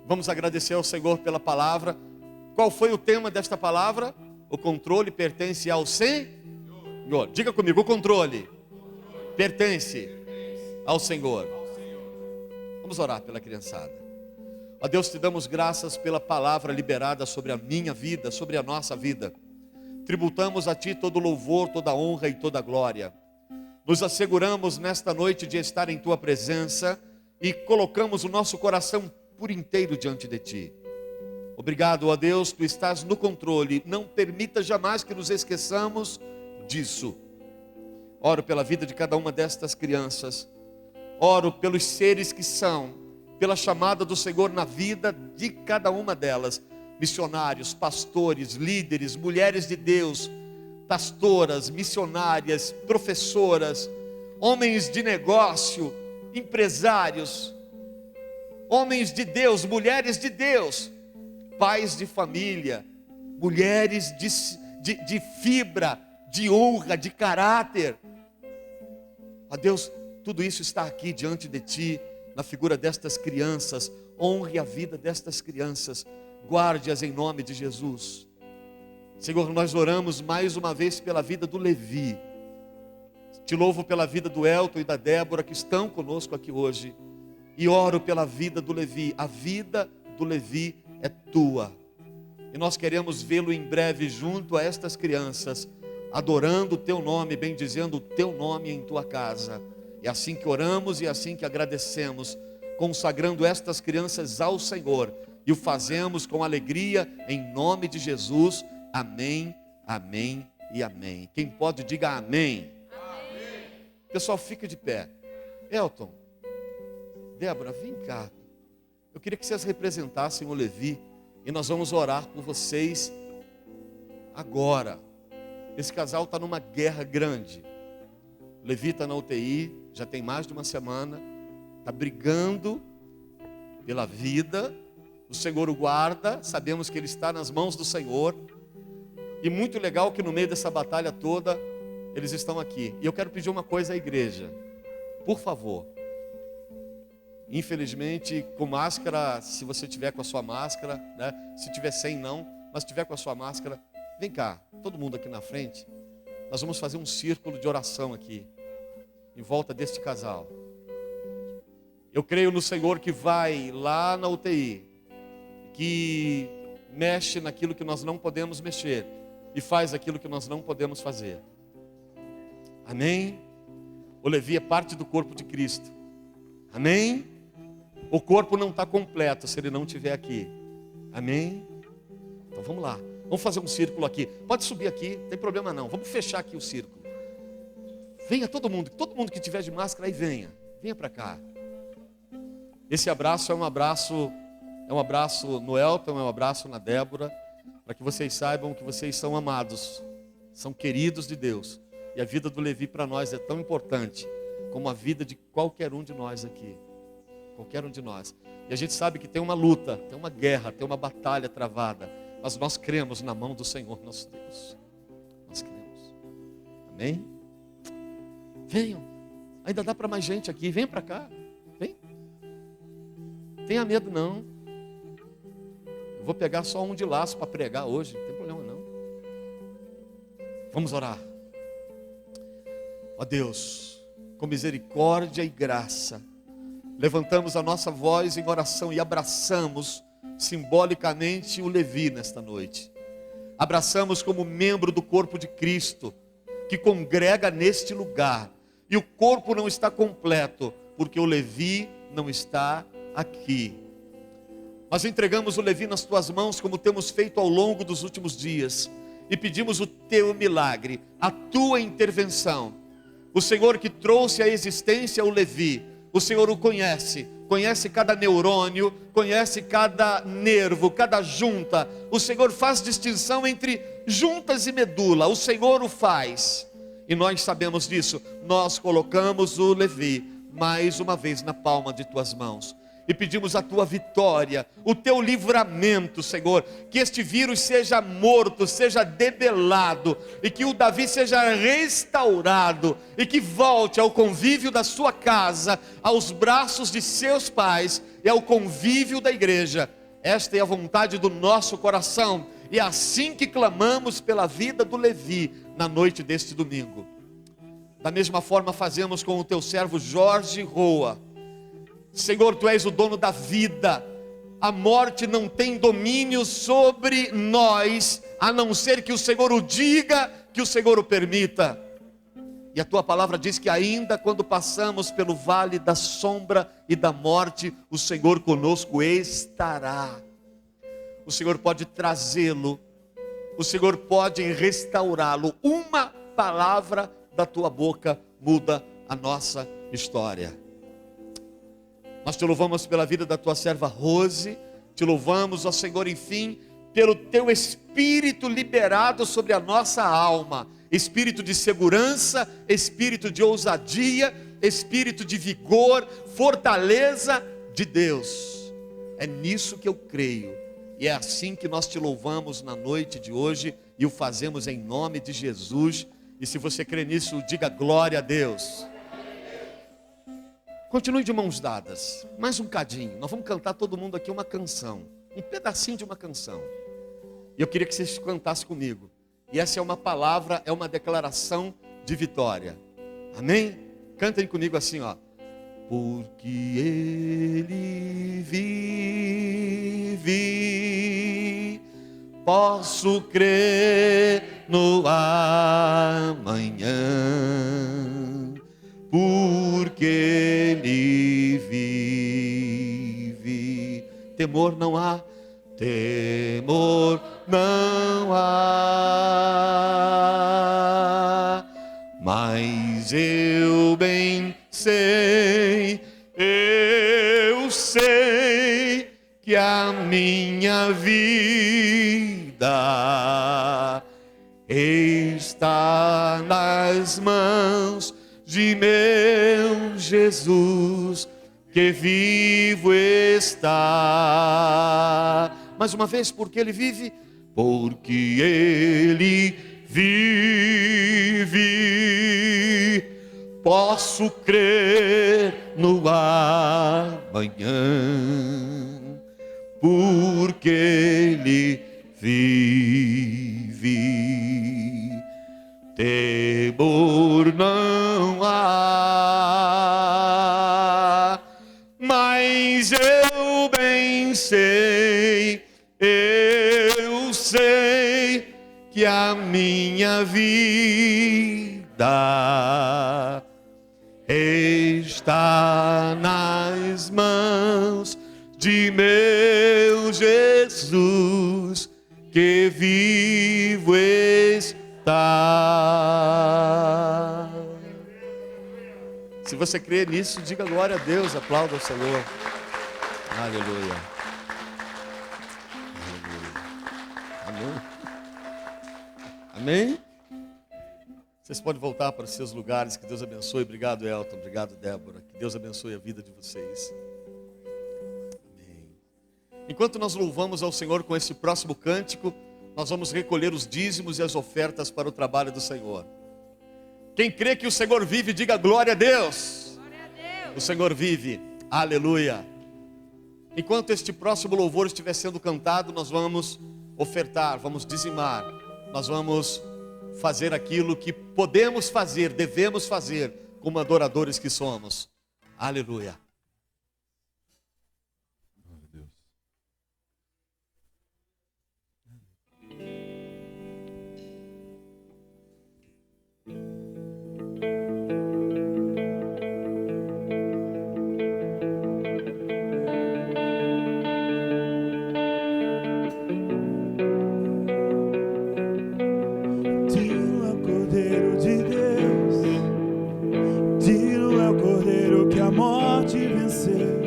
Vamos agradecer ao Senhor pela palavra. Qual foi o tema desta palavra? O controle pertence ao Senhor. Diga comigo, o controle pertence ao Senhor. Vamos orar pela criançada. Ó Deus, te damos graças pela palavra liberada sobre a minha vida, sobre a nossa vida. Tributamos a Ti todo louvor, toda honra e toda glória. Nos asseguramos nesta noite de estar em Tua presença e colocamos o nosso coração por inteiro diante de Ti. Obrigado, ó Deus, Tu estás no controle. Não permita jamais que nos esqueçamos disso. Oro pela vida de cada uma destas crianças. Oro pelos seres que são, pela chamada do Senhor na vida de cada uma delas. Missionários, pastores, líderes, mulheres de Deus, pastoras, missionárias, professoras, homens de negócio, empresários, homens de Deus, mulheres de Deus, pais de família, mulheres de fibra, de honra, de caráter. Ó Deus, tudo isso está aqui diante de Ti, na figura destas crianças. Honre a vida destas crianças, guarde-as em nome de Jesus. Senhor, nós oramos mais uma vez pela vida do Levi. Te louvo pela vida do Elton e da Débora que estão conosco aqui hoje. E oro pela vida do Levi. A vida do Levi é Tua. E nós queremos vê-lo em breve junto a estas crianças, adorando o Teu nome, bendizendo o Teu nome em Tua casa. É assim que oramos e é assim que agradecemos, consagrando estas crianças ao Senhor. E o fazemos com alegria, em nome de Jesus. Amém, amém e amém. Quem pode, diga amém. Amém. Pessoal, fica de pé. Elton, Débora, vem cá. Eu queria que vocês representassem o Levi. E nós vamos orar por vocês agora. Esse casal está numa guerra grande. O Levi está na UTI, já tem mais de uma semana. Está brigando pela vida. O Senhor o guarda. Sabemos que ele está nas mãos do Senhor. E muito legal que no meio dessa batalha toda, eles estão aqui. E eu quero pedir uma coisa à igreja. Por favor. Infelizmente, com máscara, se você tiver com a sua máscara, né? Se tiver sem, não. Mas se tiver com a sua máscara, vem cá, todo mundo aqui na frente. Nós vamos fazer um círculo de oração aqui, em volta deste casal. Eu creio no Senhor que vai lá na UTI, que mexe naquilo que nós não podemos mexer, e faz aquilo que nós não podemos fazer. Amém? O Levi é parte do corpo de Cristo. Amém? O corpo não está completo se ele não estiver aqui. Amém? Então vamos lá. Vamos fazer um círculo aqui. Pode subir aqui, não tem problema não. Vamos fechar aqui o círculo. Venha todo mundo que tiver de máscara aí venha. Venha para cá. Esse abraço é um abraço no Elton, é um abraço na Débora, para que vocês saibam que vocês são amados, são queridos de Deus. E a vida do Levi para nós é tão importante como a vida de qualquer um de nós aqui. Qualquer um de nós. E a gente sabe que tem uma luta, tem uma guerra, tem uma batalha travada. Mas nós cremos na mão do Senhor nosso Deus. Nós cremos. Amém? Venham. Ainda dá para mais gente aqui. Vem para cá. Vem. Tenha medo não. Eu vou pegar só um de laço para pregar hoje. Não tem problema não. Vamos orar. Ó Deus, com misericórdia e graça, levantamos a nossa voz em oração e abraçamos simbolicamente o Levi nesta noite. Abraçamos como membro do corpo de Cristo, que congrega neste lugar. E o corpo não está completo, porque o Levi não está aqui. Nós entregamos o Levi nas tuas mãos, como temos feito ao longo dos últimos dias. E pedimos o teu milagre, a tua intervenção. O Senhor que trouxe à existência o Levi, o Senhor o conhece cada neurônio, conhece cada nervo, cada junta. O Senhor faz distinção entre juntas e medula, o Senhor o faz. E nós sabemos disso. Nós colocamos o Levi mais uma vez na palma de tuas mãos. E pedimos a tua vitória, o teu livramento, Senhor. Que este vírus seja morto, seja debelado. E que o Davi seja restaurado. E que volte ao convívio da sua casa, aos braços de seus pais e ao convívio da igreja. Esta é a vontade do nosso coração. E é assim que clamamos pela vida do Levi na noite deste domingo. Da mesma forma fazemos com o teu servo Jorge Roa. Senhor, tu és o dono da vida. A morte não tem domínio sobre nós, a não ser que o Senhor o diga, que o Senhor o permita. E a tua palavra diz que ainda quando passamos pelo vale da sombra e da morte, o Senhor conosco estará. O Senhor pode trazê-lo, o Senhor pode restaurá-lo. Uma palavra da tua boca muda a nossa história. Nós te louvamos pela vida da tua serva Rose, te louvamos, ó Senhor, enfim, pelo teu Espírito liberado sobre a nossa alma, Espírito de segurança, Espírito de ousadia, Espírito de vigor, fortaleza de Deus. É nisso que eu creio, e é assim que nós te louvamos na noite de hoje, e o fazemos em nome de Jesus. E se você crê nisso, diga glória a Deus. Continue de mãos dadas, mais um cadinho. Nós vamos cantar todo mundo aqui uma canção, um pedacinho de uma canção. E eu queria que vocês cantassem comigo. E essa é uma palavra, é uma declaração de vitória. Amém? Cantem comigo assim, ó. Porque Ele vive, posso crer no amanhã. Porque porque Ele vive. Temor não há, temor não há, mas eu bem sei, eu sei que a minha vida está nas mãos de meu Jesus, que vivo está. Mais uma vez, porque Ele vive, porque Ele vive, posso crer no amanhã, porque Ele vive, temor não há, mas eu bem sei, eu sei que a minha vida está nas mãos de meu Jesus, que vivo está. Se você crê nisso, diga glória a Deus, aplauda o Senhor. Aleluia. Aleluia. Amém? Amém? Vocês podem voltar para os seus lugares. Que Deus abençoe. Obrigado, Elton. Obrigado, Débora. Que Deus abençoe a vida de vocês. Amém. Enquanto nós louvamos ao Senhor com esse próximo cântico, nós vamos recolher os dízimos e as ofertas para o trabalho do Senhor. Quem crê que o Senhor vive, diga glória a Deus. Glória a Deus. O Senhor vive. Aleluia. Enquanto este próximo louvor estiver sendo cantado, nós vamos ofertar, vamos dizimar. Nós vamos fazer aquilo que podemos fazer, devemos fazer, como adoradores que somos. Aleluia. Digno é o Cordeiro de Deus, digno é o Cordeiro que a morte venceu.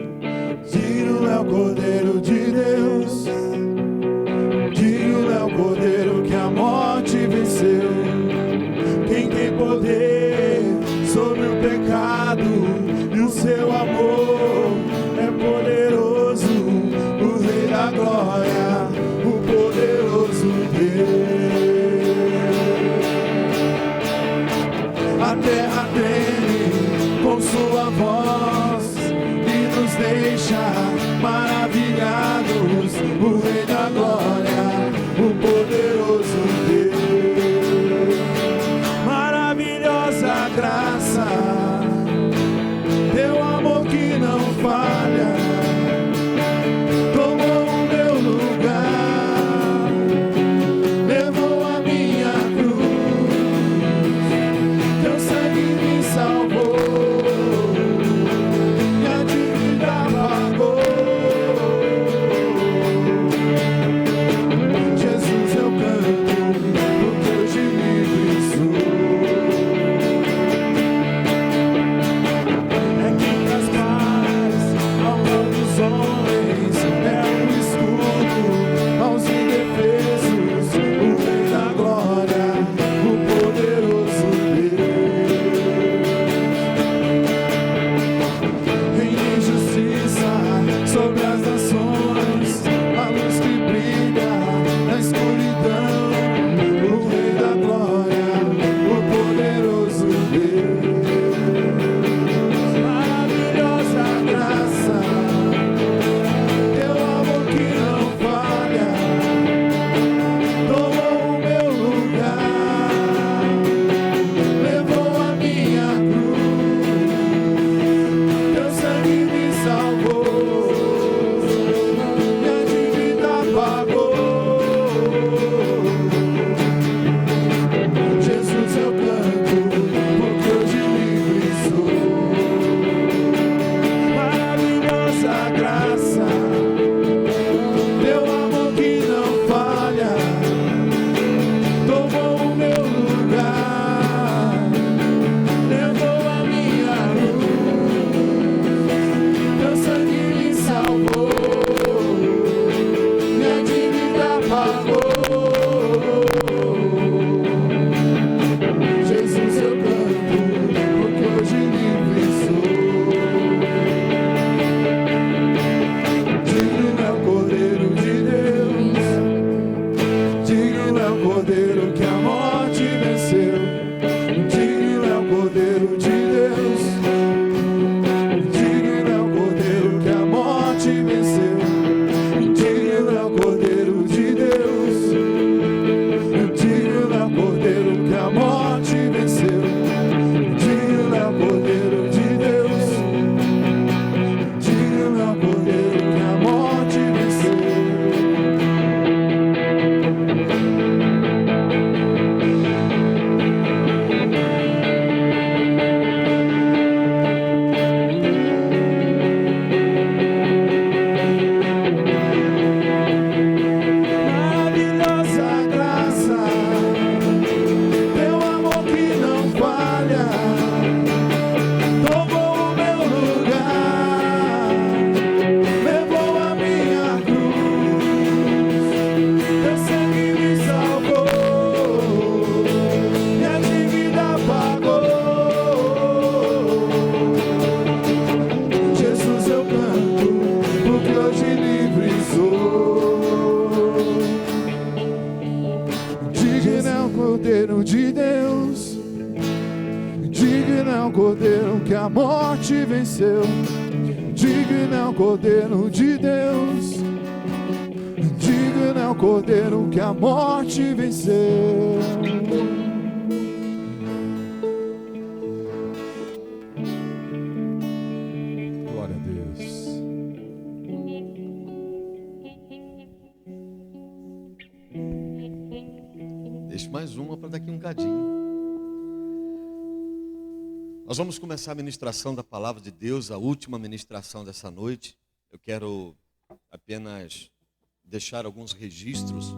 Digno é o Cordeiro de Deus, digno é o Cordeiro que a morte venceu. Quem tem poder sobre o pecado e o seu amor é poderoso, o Rei da Glória, o poderoso Deus. A terra treme com sua voz e nos deixa maravilhados. O Rei da Glória, o poderoso Deus. Maravilhosa graça, teu amor que não falha, tomou o meu lugar, levou a minha cruz. Teu sangue me salvou, minha dívida pagou. Jesus o Cordeiro que a morte venceu. Digno é o Cordeiro de Deus. Digno é o Cordeiro que a morte venceu. Digno é o Cordeiro de Deus. Digno é o Cordeiro que a morte venceu. Digno é o Cordeiro de Deus. Digno é o Cordeiro que a morte venceu. Maravilhosa graça, teu amor que não falha, tomou o meu lugar, levou a minha cruz, teu sangue me salvou, minha dívida pagou. Jesus, eu canto, porque hoje livre sou. Digno é o Cordeiro de Deus. Digno é o Cordeiro que a morte venceu. Digno é o Cordeiro de Deus. Digno é o Cordeiro que a morte venceu. Glória a Deus. Deixa mais uma para daqui um cadinho. Nós vamos começar a ministração da palavra de Deus, a última ministração dessa noite. Eu quero apenas deixar alguns registros.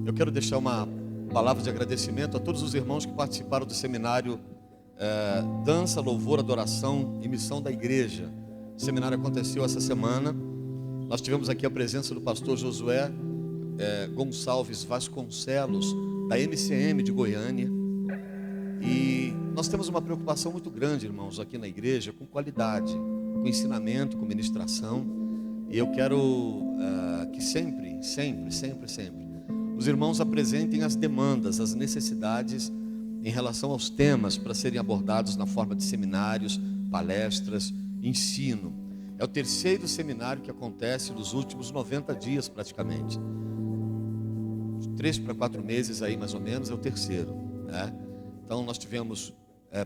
Eu quero deixar uma palavra de agradecimento a todos os irmãos que participaram do seminário Dança, Louvor, Adoração e Missão da Igreja. O seminário aconteceu essa semana. Nós tivemos aqui a presença do pastor Josué Gonçalves Vasconcelos, da MCM de Goiânia. E nós temos uma preocupação muito grande, irmãos, aqui na igreja, com qualidade, com ensinamento, com ministração. E eu quero que sempre os irmãos apresentem as demandas, as necessidades em relação aos temas para serem abordados na forma de seminários, palestras, ensino. É o terceiro seminário que acontece nos últimos 90 dias praticamente. 3 para 4 meses aí mais ou menos é o terceiro, né? Então nós tivemos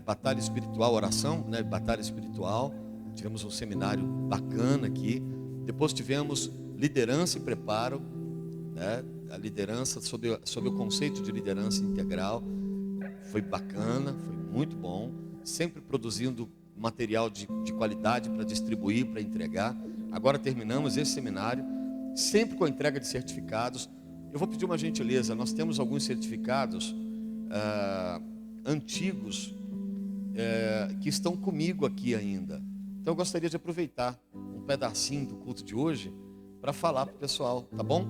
batalha espiritual, oração, né? Batalha espiritual. Tivemos um seminário bacana aqui. Depois tivemos liderança e preparo, né? A liderança, sob o conceito de liderança integral. Foi bacana, foi muito bom. Sempre produzindo material de qualidade para distribuir, para entregar. Agora terminamos esse seminário, sempre com a entrega de certificados. Eu vou pedir uma gentileza, nós temos alguns certificados antigos que estão comigo aqui ainda. Então eu gostaria de aproveitar um pedacinho do culto de hoje para falar para o pessoal, tá bom?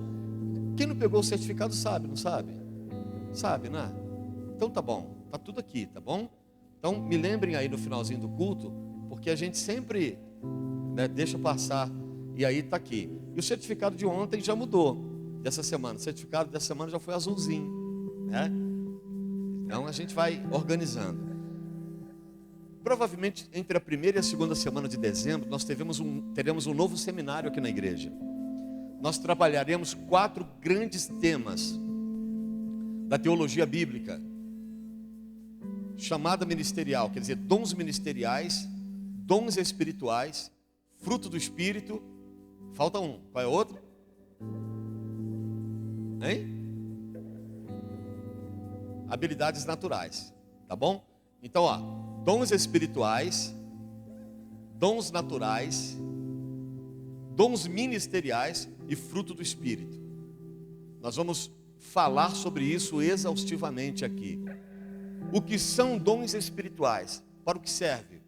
Quem não pegou o certificado sabe, não sabe? Sabe, né? Então tá bom, tá tudo aqui, tá bom? Então me lembrem aí no finalzinho do culto, porque a gente sempre, né, deixa passar, e aí tá aqui. E o certificado de ontem já mudou, dessa semana. O certificado dessa semana já foi azulzinho, né? Então a gente vai organizando. Provavelmente entre a primeira e a segunda semana de dezembro nós teremos um novo seminário aqui na igreja. Nós trabalharemos 4 grandes temas da teologia bíblica. Chamada ministerial, quer dizer, dons ministeriais, dons espirituais, fruto do Espírito. Falta um, qual é o outro? Hein? Habilidades naturais, tá bom? Então, ó, dons espirituais, dons naturais, dons ministeriais e fruto do Espírito. Nós vamos falar sobre isso exaustivamente aqui. O que são dons espirituais? Para o que serve?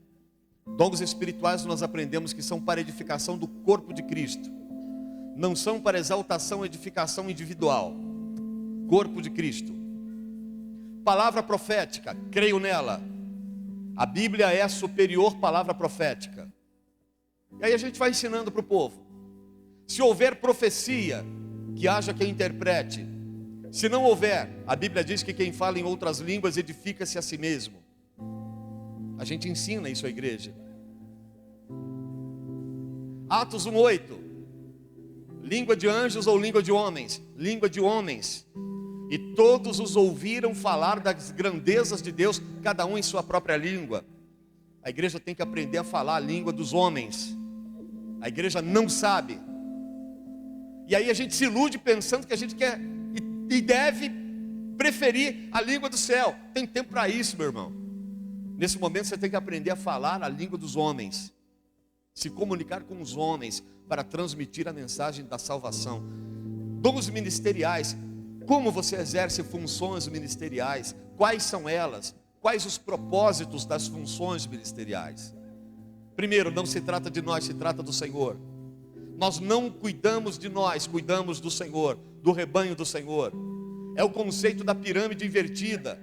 Dons espirituais nós aprendemos que são para edificação do corpo de Cristo. Não são para exaltação e edificação individual. corpo de Cristo. Palavra profética, creio nela. A Bíblia é a superior palavra profética. E aí a gente vai ensinando para o povo. Se houver profecia, que haja quem interprete. Se não houver, a Bíblia diz que quem fala em outras línguas edifica-se a si mesmo. A gente ensina isso à igreja. Atos 1:8. Língua de anjos ou língua de homens? Língua de homens. E todos os ouviram falar das grandezas de Deus, cada um em sua própria língua. A igreja tem que aprender a falar a língua dos homens. A igreja não sabe. E aí a gente se ilude pensando que a gente quer e deve preferir a língua do céu. Tem tempo para isso, meu irmão. Nesse momento você tem que aprender a falar a língua dos homens. Se comunicar com os homens para transmitir a mensagem da salvação. Dons ministeriais. Como você exerce funções ministeriais? Quais são elas? Quais os propósitos das funções ministeriais? Primeiro, não se trata de nós, se trata do Senhor. Nós não cuidamos de nós, cuidamos do Senhor, do rebanho do Senhor. É o conceito da pirâmide invertida.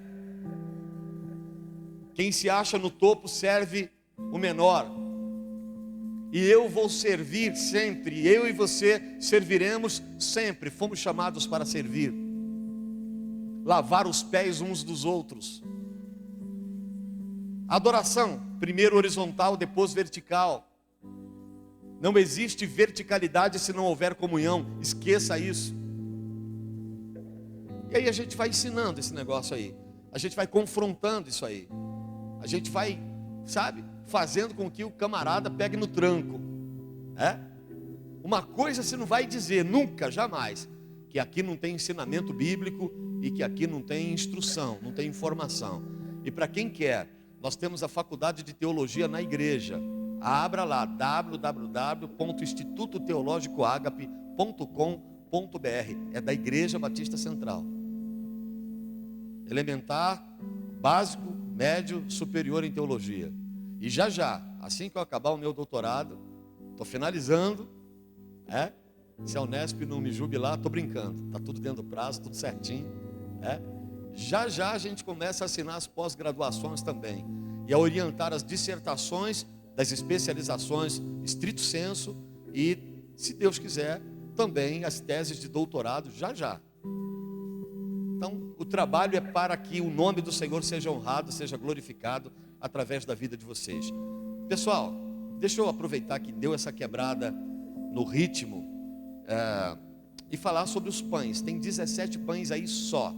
Quem se acha no topo serve o menor. E eu vou servir sempre, eu e você serviremos sempre. Fomos chamados para servir. Lavar os pés uns dos outros. Adoração, primeiro horizontal, depois vertical. Não existe verticalidade se não houver comunhão. Esqueça isso. E aí a gente vai ensinando esse negócio aí. A gente vai confrontando isso aí. A gente vai, sabe, fazendo com que o camarada pegue no tranco. Uma coisa você não vai dizer nunca, jamais, que aqui não tem ensinamento bíblico e que aqui não tem instrução, não tem informação. E para quem quer, nós temos a faculdade de teologia na igreja. Abra lá, www.institutoteologicoagape.com.br. É da Igreja Batista Central. Elementar, básico, médio, superior em teologia. E já, assim que eu acabar o meu doutorado, estou finalizando, se a Unesp não me jubilar, estou brincando, está tudo dentro do prazo, tudo certinho. Já a gente começa a assinar as pós-graduações também, e a orientar as dissertações das especializações estrito sensu, e, se Deus quiser, também as teses de doutorado, já. Então, o trabalho é para que o nome do Senhor seja honrado, seja glorificado através da vida de vocês. Pessoal, deixa eu aproveitar que deu essa quebrada no ritmo e falar sobre os pães. Tem 17 pães aí só.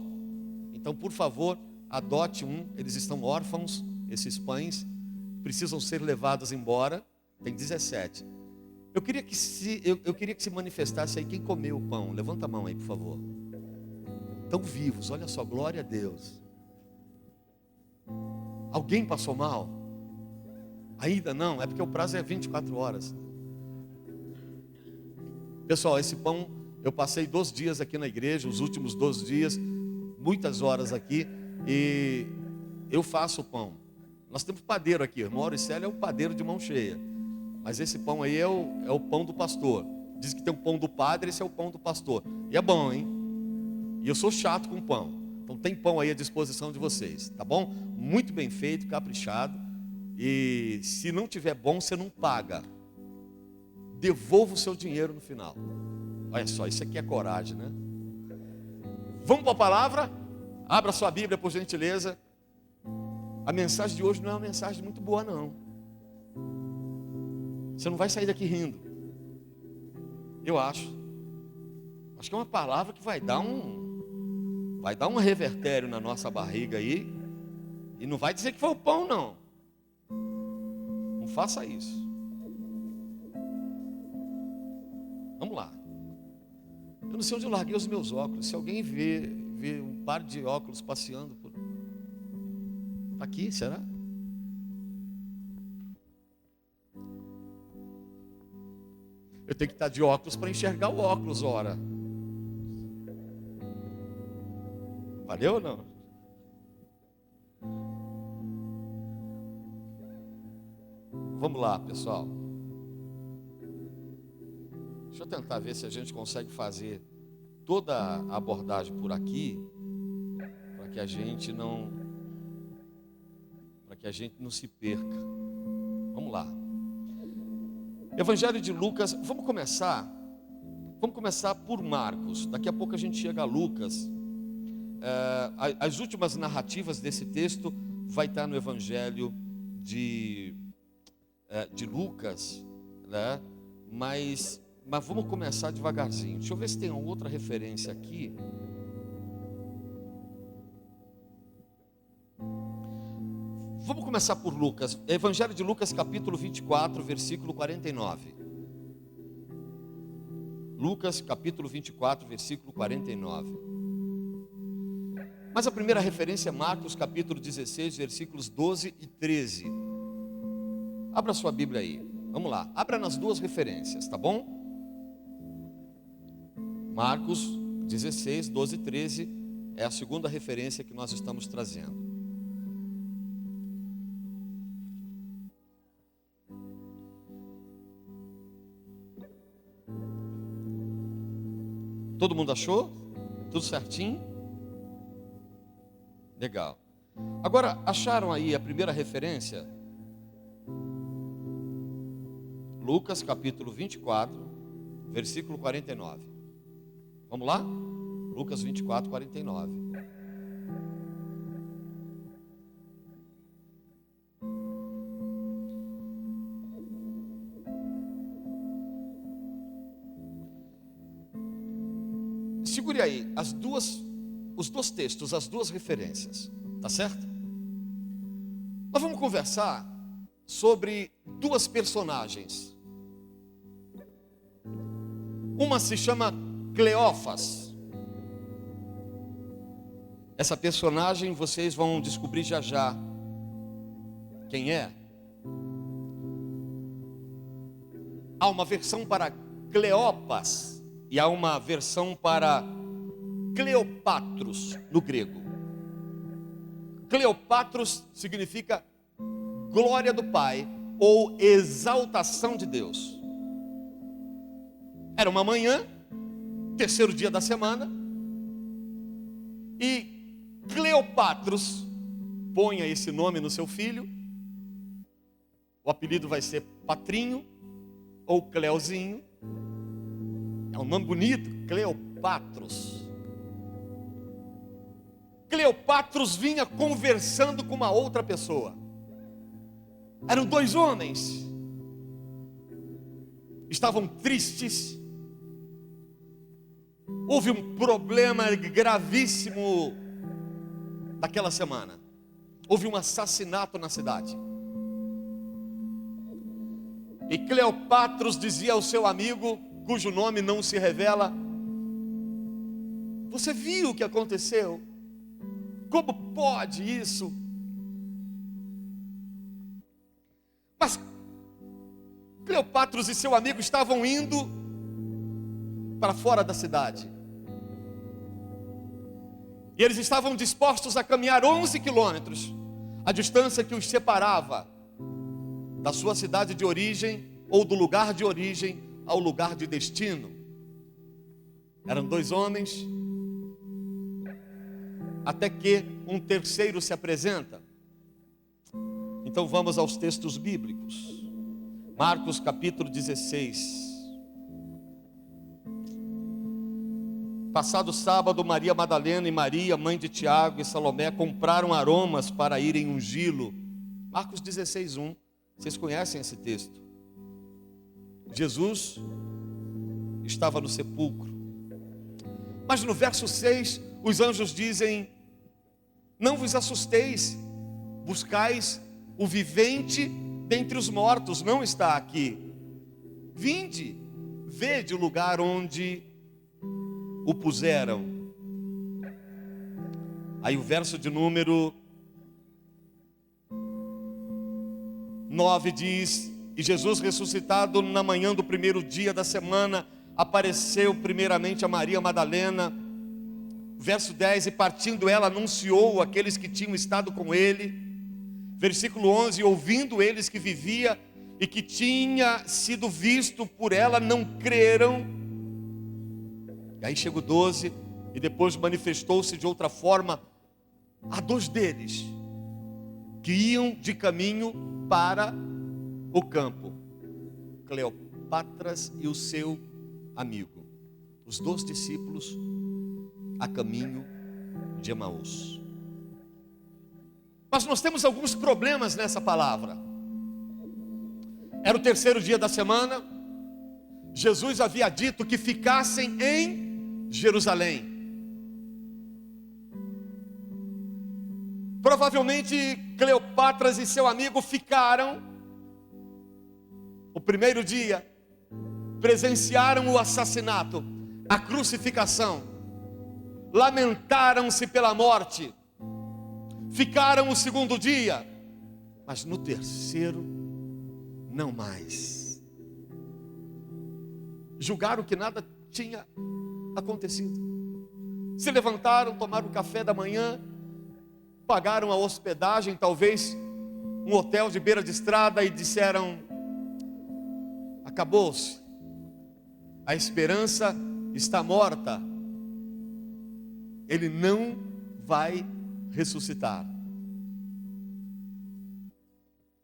Então, por favor, adote um. Eles estão órfãos, esses pães. Precisam ser levados embora. Tem 17. Eu queria que se manifestasse aí quem comeu o pão. Levanta a mão aí, por favor. Estão vivos, olha só, glória a Deus. Alguém passou mal? Ainda não, é porque o prazo é 24 horas. Pessoal, esse pão, eu passei 2 dias aqui na igreja, os últimos 2 dias, muitas horas aqui, e eu faço o pão. Nós temos padeiro aqui, o irmão Auricélio é um padeiro de mão cheia, mas esse pão aí é o pão do pastor. Diz que tem o pão do padre, esse é o pão do pastor. E é bom, hein? E eu sou chato com pão. Então tem pão aí à disposição de vocês, tá bom? Muito bem feito, caprichado. E se não tiver bom, você não paga. Devolva o seu dinheiro no final. Olha só, isso aqui é coragem, né? Vamos para a palavra? Abra sua Bíblia, por gentileza. A mensagem de hoje não é uma mensagem muito boa, não. Você não vai sair daqui rindo. Eu acho. Acho que é uma palavra que vai dar um revertério na nossa barriga aí. E não vai dizer que foi o pão, não. Não faça isso. Vamos lá. Eu não sei onde eu larguei os meus óculos. Se alguém vê um par de óculos passeando por... Está aqui, será? Eu tenho que estar de óculos para enxergar o óculos, ora. Valeu ou não? Vamos lá, pessoal. Deixa eu tentar ver se a gente consegue fazer toda a abordagem por aqui, para que a gente não se perca. Vamos lá. Evangelho de Lucas, vamos começar por Marcos. Daqui a pouco a gente chega a Lucas. As últimas narrativas desse texto vai estar no Evangelho de Lucas, né? Mas vamos começar devagarzinho. Deixa eu ver se tem outra referência aqui. Vamos começar por Lucas. Evangelho de Lucas, capítulo 24, versículo 49. Lucas, capítulo 24, versículo 49. Mas a primeira referência é Marcos, capítulo 16, versículos 12 e 13. Abra sua Bíblia aí. Vamos lá. Abra nas duas referências, tá bom? Marcos 16, 12 e 13 é a segunda referência que nós estamos trazendo. Todo mundo achou? Tudo certinho? Legal. Agora, acharam aí a primeira referência? Lucas capítulo 24, versículo 49. Vamos lá? Lucas 24, 49. Segure aí os dois textos, as duas referências, tá certo? Nós vamos conversar sobre duas personagens. Uma se chama Cleófas. Essa personagem vocês vão descobrir já já quem é. Há uma versão para Cleopas e há uma versão para Cleopatros no grego. Cleopatros significa glória do Pai ou exaltação de Deus. Era uma manhã, terceiro dia da semana, e Cleopatros, ponha esse nome no seu filho, o apelido vai ser Patrinho ou Cleozinho, é um nome bonito, Cleopatros. Cleopatros vinha conversando com uma outra pessoa. Eram dois homens, estavam tristes. Houve um problema gravíssimo naquela semana. Houve um assassinato na cidade. E Cleopatros dizia ao seu amigo, cujo nome não se revela: você viu o que aconteceu? Como pode isso? Mas Cleopatros e seu amigo estavam indo para fora da cidade. E eles estavam dispostos a caminhar 11 quilômetros, a distância que os separava da sua cidade de origem ou do lugar de origem ao lugar de destino. Eram dois homens, até que um terceiro se apresenta. Então vamos aos textos bíblicos. Marcos capítulo 16. Passado sábado, Maria Madalena e Maria, mãe de Tiago e Salomé, compraram aromas para irem ungí-lo. Marcos 16, 1. Vocês conhecem esse texto? Jesus estava no sepulcro. Mas no verso 6, os anjos dizem: não vos assusteis, buscais o vivente dentre os mortos, não está aqui. Vinde, vede o lugar onde o puseram. Aí o verso de número 9 diz: e Jesus, ressuscitado na manhã do primeiro dia da semana, apareceu primeiramente a Maria Madalena. Verso 10, e partindo ela anunciou àqueles que tinham estado com ele. Versículo 11, ouvindo eles que vivia e que tinha sido visto por ela, não creram. E aí chega o 12, e depois manifestou-se de outra forma a 2 deles, que iam de caminho para o campo, Cleopatras e o seu amigo, os 2 discípulos a caminho de Emaús. Mas nós temos alguns problemas nessa palavra. Era o 3º dia da semana. Jesus havia dito que ficassem em Jerusalém. Provavelmente Cleopatras e seu amigo ficaram o 1º dia, presenciaram o assassinato, a crucificação, lamentaram-se pela morte, ficaram o 2º dia, mas no 3º não mais. Julgaram que nada tinha acontecido. Se levantaram, tomaram o café da manhã, pagaram a hospedagem, talvez um hotel de beira de estrada, e disseram: acabou-se, a esperança está morta, ele não vai ressuscitar.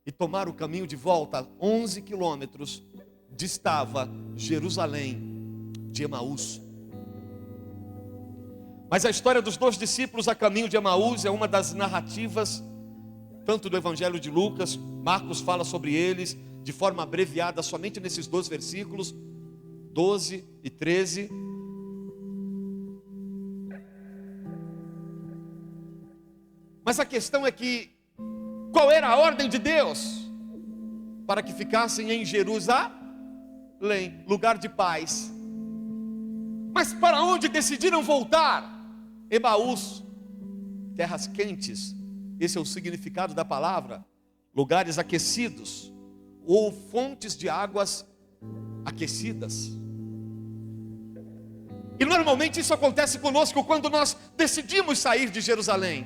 E tomaram o caminho de volta. 11 quilômetros distava Jerusalém de Emaús. Mas a história dos 2 discípulos a caminho de Emaús é uma das narrativas, tanto do Evangelho de Lucas. Marcos fala sobre eles de forma abreviada, somente nesses 2 versículos, 12 e 13. Mas a questão é que, qual era a ordem de Deus? Para que ficassem em Jerusalém, lugar de paz. Mas para onde decidiram voltar? Emaús, terras quentes. Esse é o significado da palavra. Lugares aquecidos, ou fontes de águas aquecidas. E normalmente isso acontece conosco quando nós decidimos sair de Jerusalém.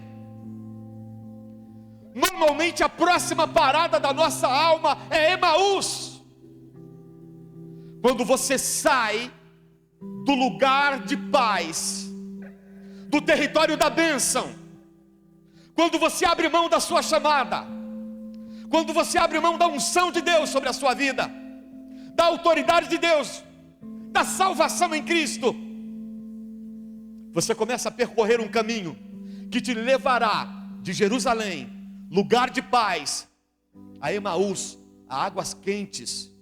Normalmente a próxima parada da nossa alma é Emaús. Quando você sai do lugar de paz, do território da bênção, quando você abre mão da sua chamada, quando você abre mão da unção de Deus sobre a sua vida, da autoridade de Deus, da salvação em Cristo, você começa a percorrer um caminho que te levará de Jerusalém, lugar de paz, a Emaús, a águas quentes.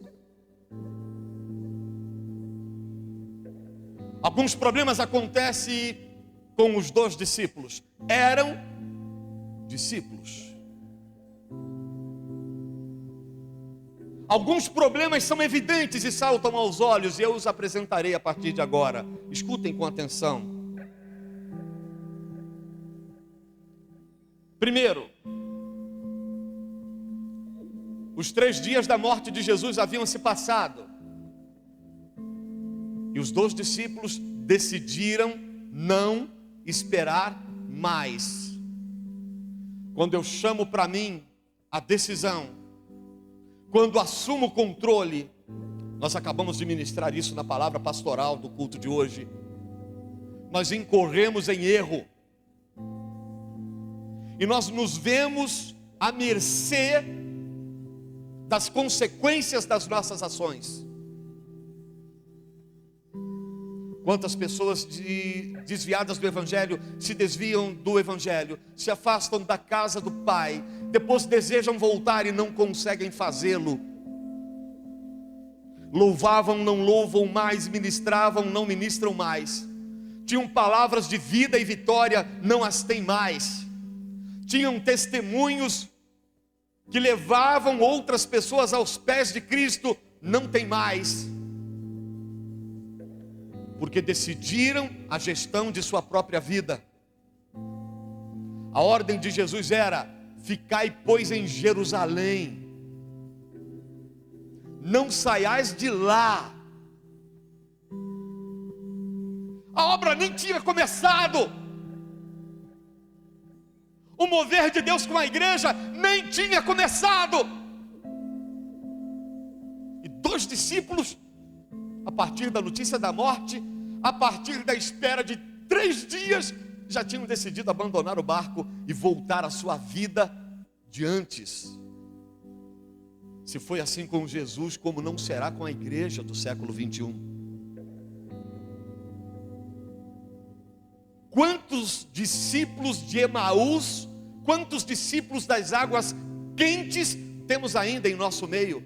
Alguns problemas acontecem com os 2 discípulos. Eram discípulos. Alguns problemas são evidentes e saltam aos olhos, e eu os apresentarei a partir de agora. Escutem com atenção. Primeiro, os 3 dias da morte de Jesus haviam se passado, e os 2 discípulos decidiram não esperar mais. Quando eu chamo para mim a decisão, quando assumo o controle, nós acabamos de ministrar isso na palavra pastoral do culto de hoje, nós incorremos em erro, e nós nos vemos à mercê das consequências das nossas ações. Quantas pessoas desviadas do Evangelho se desviam do Evangelho, se afastam da casa do Pai, depois desejam voltar e não conseguem fazê-lo. Louvavam, não louvam mais, ministravam, não ministram mais. Tinham palavras de vida e vitória, não as têm mais. Tinham testemunhos que levavam outras pessoas aos pés de Cristo, não tem mais. Porque decidiram a gestão de sua própria vida. A ordem de Jesus era: ficai, pois, em Jerusalém, não saiais de lá. A obra nem tinha começado. O mover de Deus com a igreja nem tinha começado. E 2 discípulos, a partir da notícia da morte, a partir da espera de 3 dias, já tinham decidido abandonar o barco e voltar à sua vida de antes. Se foi assim com Jesus, como não será com a igreja do século 21? Quantos discípulos de Emaús, quantos discípulos das águas quentes temos ainda em nosso meio?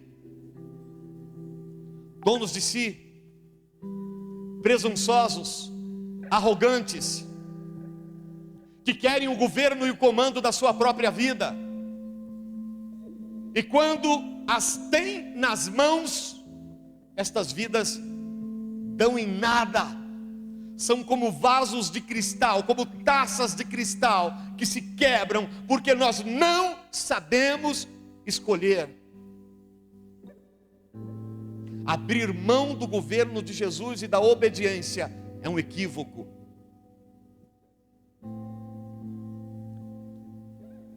Donos de si, presunçosos, arrogantes, que querem o governo e o comando da sua própria vida, e quando as têm nas mãos, estas vidas dão em nada, são como vasos de cristal, como taças de cristal, que se quebram, porque nós não sabemos escolher. Abrir mão do governo de Jesus e da obediência é um equívoco.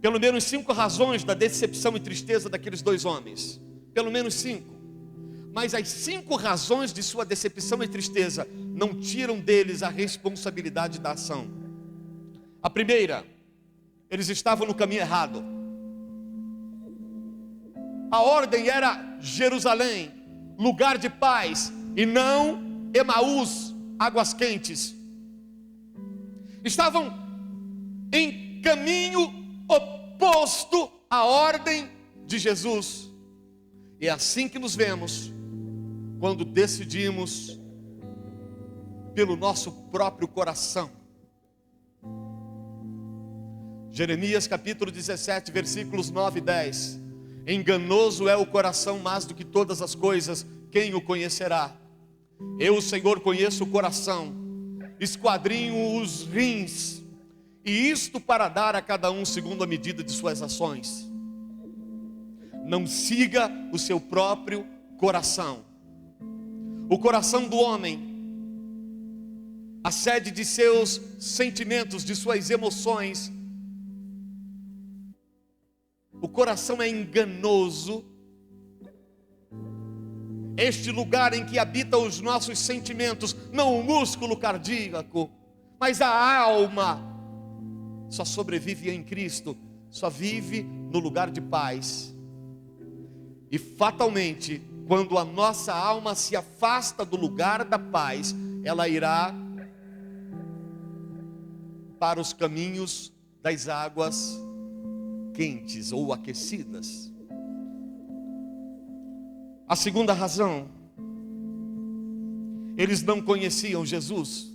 Pelo menos 5 razões da decepção e tristeza daqueles 2 homens. Pelo menos 5. Mas as 5 razões de sua decepção e tristeza não tiram deles a responsabilidade da ação. A primeira, eles estavam no caminho errado. A ordem era Jerusalém, lugar de paz, e não Emaús, águas quentes. Estavam em caminho oposto à ordem de Jesus. E é assim que nos vemos quando decidimos pelo nosso próprio coração. Jeremias capítulo 17, versículos 9 e 10. Enganoso é o coração mais do que todas as coisas, quem o conhecerá? Eu, o Senhor, conheço o coração, esquadrinho os rins, e isto para dar a cada um segundo a medida de suas ações. Não siga o seu próprio coração. O coração do homem, a sede de seus sentimentos, de suas emoções. O coração é enganoso. Este lugar em que habitam os nossos sentimentos, não o músculo cardíaco, mas a alma, só sobrevive em Cristo, só vive no lugar de paz. E fatalmente, quando a nossa alma se afasta do lugar da paz, ela irá para os caminhos das águas quentes ou aquecidas. A segunda razão, eles não conheciam Jesus.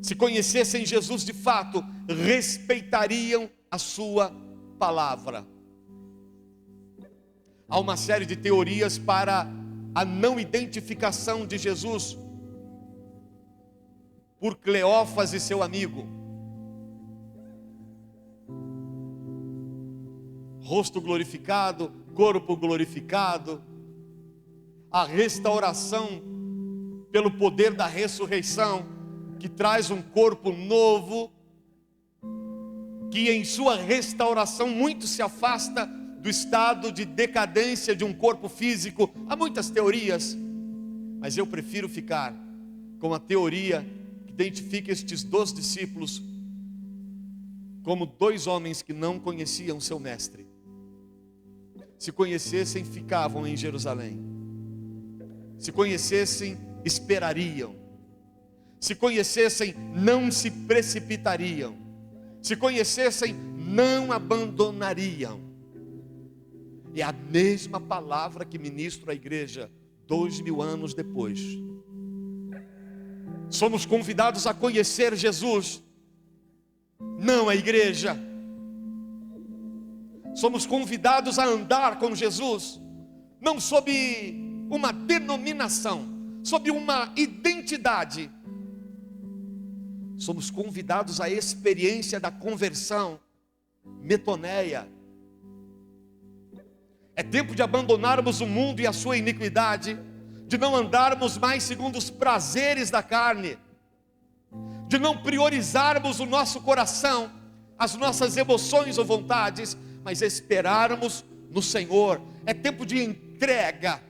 Se conhecessem Jesus de fato, respeitariam a sua palavra. Há uma série de teorias para a não identificação de Jesus por Cleófas e seu amigo. Rosto glorificado, corpo glorificado, a restauração pelo poder da ressurreição, que traz um corpo novo, que em sua restauração muito se afasta do estado de decadência de um corpo físico. Há muitas teorias, mas eu prefiro ficar com a teoria que identifica estes 2 discípulos como 2 homens que não conheciam seu mestre. Se conhecessem, ficavam em Jerusalém. Se conhecessem, esperariam. Se conhecessem, não se precipitariam. Se conhecessem, não abandonariam. É a mesma palavra que ministro à igreja 2000 anos depois. Somos convidados a conhecer Jesus, não a igreja. Somos convidados a andar com Jesus, não sob uma denominação, sob uma identidade. Somos convidados à experiência da conversão, metoneia. É tempo de abandonarmos o mundo e a sua iniquidade, de não andarmos mais segundo os prazeres da carne, de não priorizarmos o nosso coração, as nossas emoções ou vontades, mas esperarmos no Senhor. É tempo de entrega,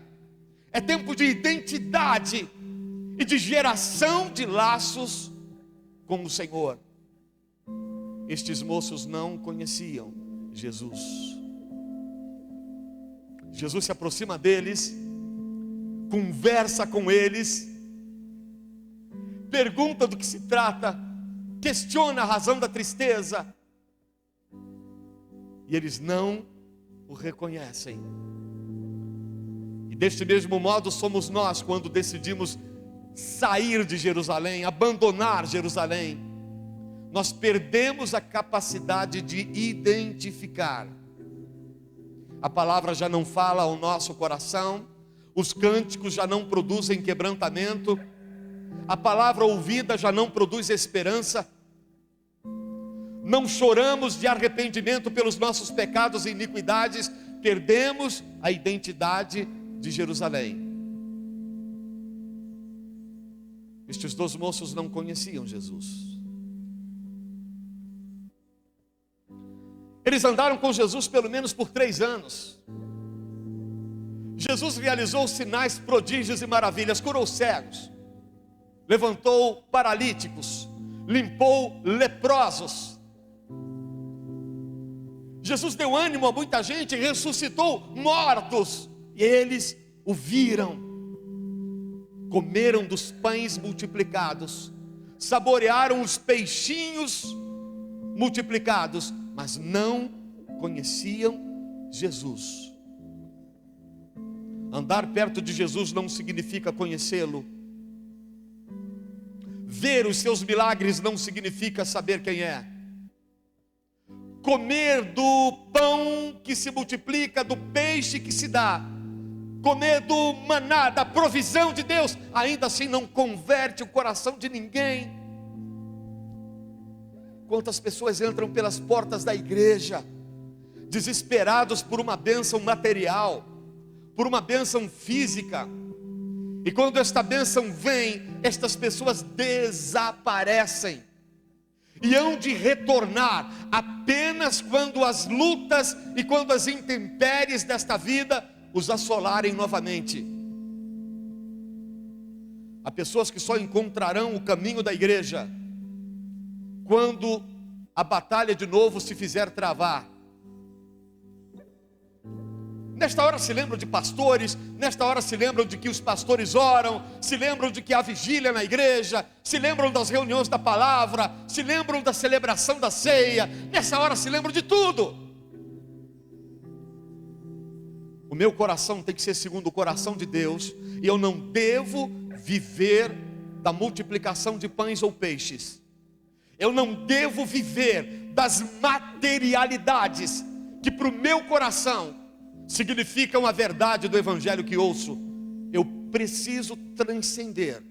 é tempo de identidade, e de geração de laços com o Senhor. Estes moços não conheciam Jesus. Jesus se aproxima deles, conversa com eles, pergunta do que se trata, questiona a razão da tristeza, e eles não o reconhecem. E deste mesmo modo somos nós quando decidimos sair de Jerusalém, abandonar Jerusalém. Nós perdemos a capacidade de identificar. A palavra já não fala ao nosso coração, os cânticos já não produzem quebrantamento, a palavra ouvida já não produz esperança, não choramos de arrependimento pelos nossos pecados e iniquidades, perdemos a identidade de Jerusalém. Estes 2 moços não conheciam Jesus. Eles andaram com Jesus pelo menos por 3 anos. Jesus realizou sinais, prodígios e maravilhas, curou cegos, levantou paralíticos, limpou leprosos. Jesus deu ânimo a muita gente, ressuscitou mortos, e eles o viram. Comeram dos pães multiplicados, saborearam os peixinhos multiplicados, mas não conheciam Jesus. Andar perto de Jesus não significa conhecê-lo. Ver os seus milagres não significa saber quem é. Comer do pão que se multiplica, do peixe que se dá, comer do maná, da provisão de Deus, ainda assim não converte o coração de ninguém. Quantas pessoas entram pelas portas da igreja, desesperados por uma bênção material, por uma bênção física, e quando esta bênção vem, estas pessoas desaparecem, e hão de retornar apenas quando as lutas e quando as intempéries desta vida os assolarem novamente. Há pessoas que só encontrarão o caminho da igreja quando a batalha de novo se fizer travar. Nesta hora se lembram de pastores, nesta hora se lembram de que os pastores oram, se lembram de que há vigília na igreja, se lembram das reuniões da palavra, se lembram da celebração da ceia, nessa hora se lembram de tudo. O meu coração tem que ser segundo o coração de Deus, e eu não devo viver da multiplicação de pães ou peixes. Eu não devo viver das materialidades que para o meu coração significam a verdade do evangelho que ouço. Eu preciso transcender.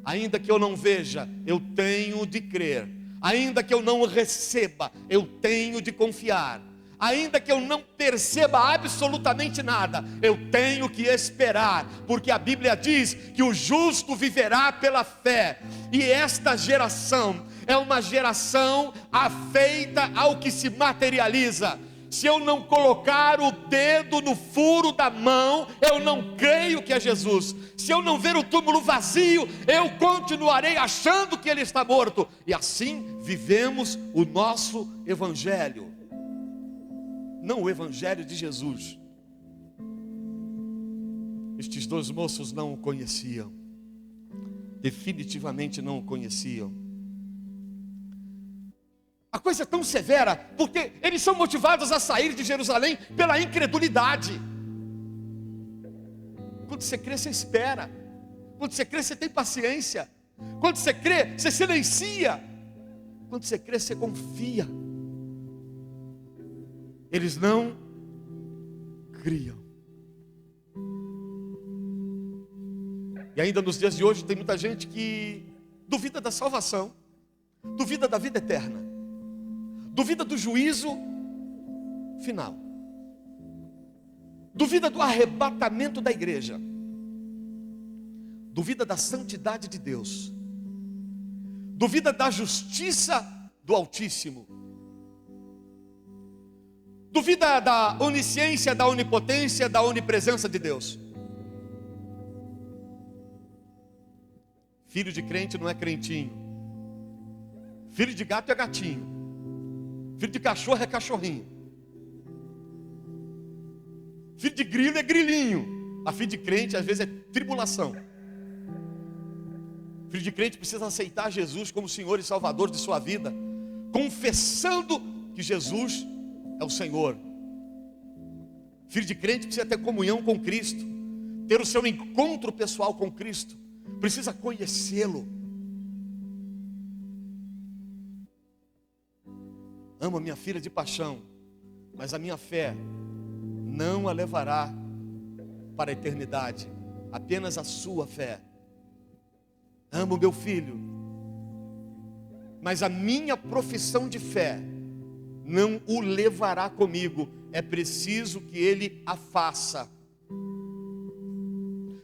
Ainda que eu não veja, eu tenho de crer. Ainda que eu não receba, eu tenho de confiar. Ainda que eu não perceba absolutamente nada, eu tenho que esperar, porque a Bíblia diz que o justo viverá pela fé. E esta geração é uma geração afeita ao que se materializa. Se eu não colocar o dedo no furo da mão, eu não creio que é Jesus. Se eu não ver o túmulo vazio, eu continuarei achando que ele está morto. E assim vivemos o nosso evangelho, não o evangelho de Jesus. Estes 2 moços não o conheciam, definitivamente não o conheciam. A coisa é tão severa, porque eles são motivados a sair de Jerusalém pela incredulidade. Quando você crê, você espera. Quando você crê, você tem paciência. Quando você crê, você silencia. Quando você crê, você confia. Eles não criam. E ainda nos dias de hoje tem muita gente que duvida da salvação, duvida da vida eterna, duvida do juízo final, duvida do arrebatamento da igreja, duvida da santidade de Deus, duvida da justiça do Altíssimo, duvida da onisciência, da onipotência, da onipresença de Deus. Filho de crente não é crentinho. Filho de gato é gatinho. Filho de cachorro é cachorrinho. Filho de grilo é grilinho. A filho de crente às vezes é tribulação. Filho de crente precisa aceitar Jesus como Senhor e Salvador de sua vida, confessando que Jesus é o Senhor. Filho de crente precisa ter comunhão com Cristo, ter o seu encontro pessoal com Cristo, precisa conhecê-lo. Amo a minha filha de paixão, mas a minha fé não a levará para a eternidade, apenas a sua fé. Amo meu filho, mas a minha profissão de fé não o levará comigo. É preciso que ele a faça.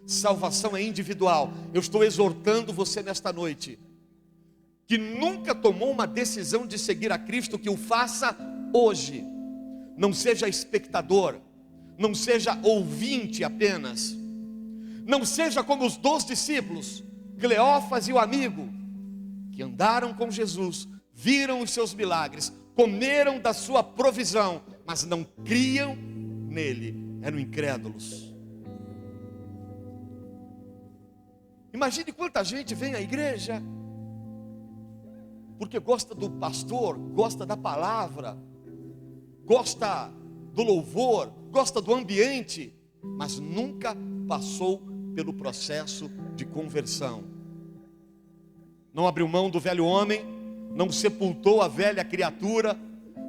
Salvação é individual. Eu estou exortando você nesta noite, que nunca tomou uma decisão de seguir a Cristo, que o faça hoje. Não seja espectador, não seja ouvinte apenas, não seja como os 12 discípulos, Cleófas e o amigo, que andaram com Jesus, viram os seus milagres, comeram da sua provisão, mas não criam nele, eram incrédulos. Imagine quanta gente vem à igreja porque gosta do pastor, gosta da palavra, gosta do louvor, gosta do ambiente, mas nunca passou pelo processo de conversão. Não abriu mão do velho homem, não sepultou a velha criatura,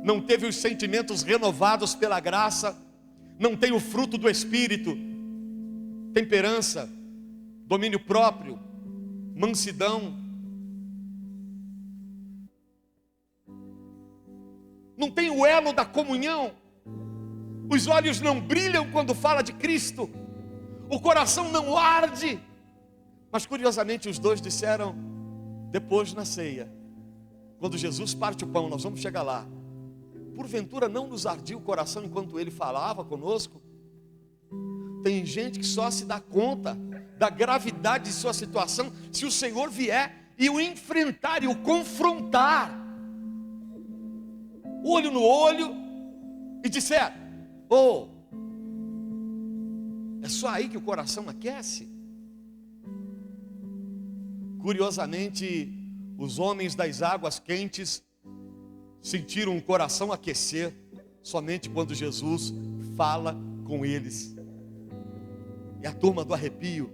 não teve os sentimentos renovados pela graça, não tem o fruto do Espírito, temperança, domínio próprio, mansidão. Não tem o elo da comunhão. Os olhos não brilham quando fala de Cristo. O coração não arde. Mas curiosamente os dois disseram depois na ceia, quando Jesus parte o pão, nós vamos chegar lá. Porventura não nos ardia o coração enquanto ele falava conosco? Tem gente que só se dá conta da gravidade de sua situação se o Senhor vier e o enfrentar e o confrontar, olho no olho, e disser: oh, é só aí que o coração aquece? Curiosamente, os homens das águas quentes sentiram o coração aquecer somente quando Jesus fala com eles. É a turma do arrepio,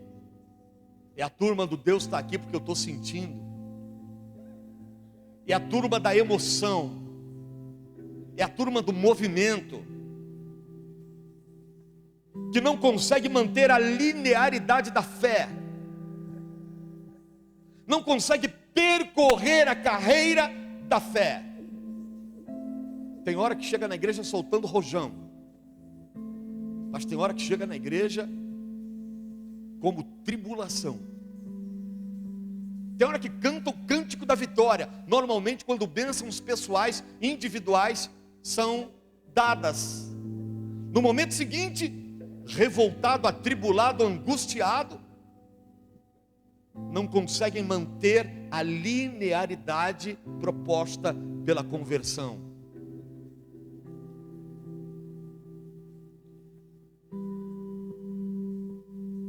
é a turma do Deus está aqui porque eu estou sentindo, é a turma da emoção, é a turma do movimento, que não consegue manter a linearidade da fé, não consegue percorrer a carreira da fé. Tem hora que chega na igreja soltando rojão, mas tem hora que chega na igreja como tribulação. Tem hora que canta o cântico da vitória, normalmente quando bênçãos pessoais, individuais são dadas. No momento seguinte, revoltado, atribulado, angustiado, não conseguem manter a linearidade proposta pela conversão.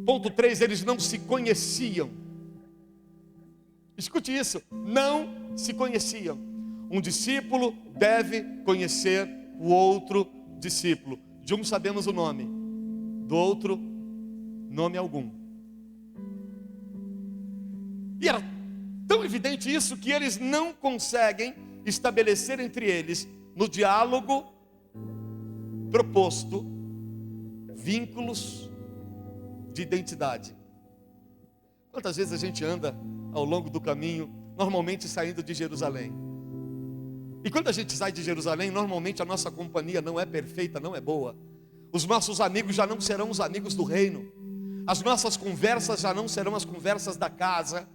Ponto 3, eles não se conheciam. Escute isso, não se conheciam. Um discípulo deve conhecer o outro discípulo. De um sabemos o nome, do outro, nome algum. E era tão evidente isso que eles não conseguem estabelecer entre eles, no diálogo proposto, vínculos de identidade. Quantas vezes a gente anda ao longo do caminho, normalmente saindo de Jerusalém? E quando a gente sai de Jerusalém, normalmente a nossa companhia não é perfeita, não é boa. Os nossos amigos já não serão os amigos do reino. As nossas conversas já não serão as conversas da casa.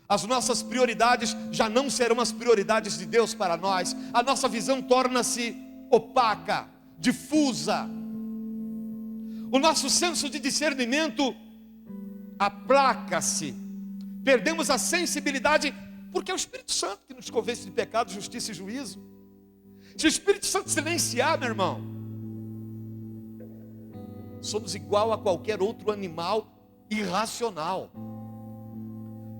As nossas prioridades já não serão as prioridades de Deus para nós. A nossa visão torna-se opaca, difusa. O nosso senso de discernimento aplaca-se, Perdemos a sensibilidade, porque é o Espírito Santo que nos convence de pecado, justiça e juízo. Se o Espírito Santo silenciar, meu irmão, somos igual a qualquer outro animal irracional,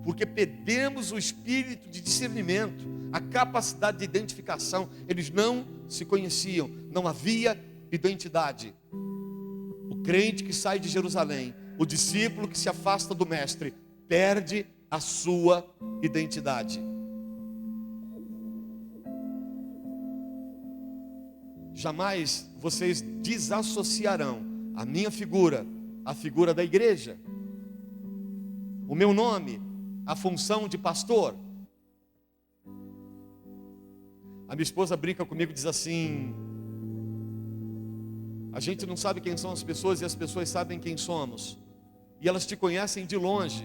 porque perdemos o espírito de discernimento, a capacidade de identificação. Eles não se conheciam, não havia identidade. O crente que sai de Jerusalém, o discípulo que se afasta do mestre, perde a sua identidade. Jamais vocês desassociarão a minha figura, a figura da igreja, o meu nome, a função de pastor. A minha esposa brinca comigo e diz assim: a gente não sabe quem são as pessoas e as pessoas sabem quem somos, e elas te conhecem de longe.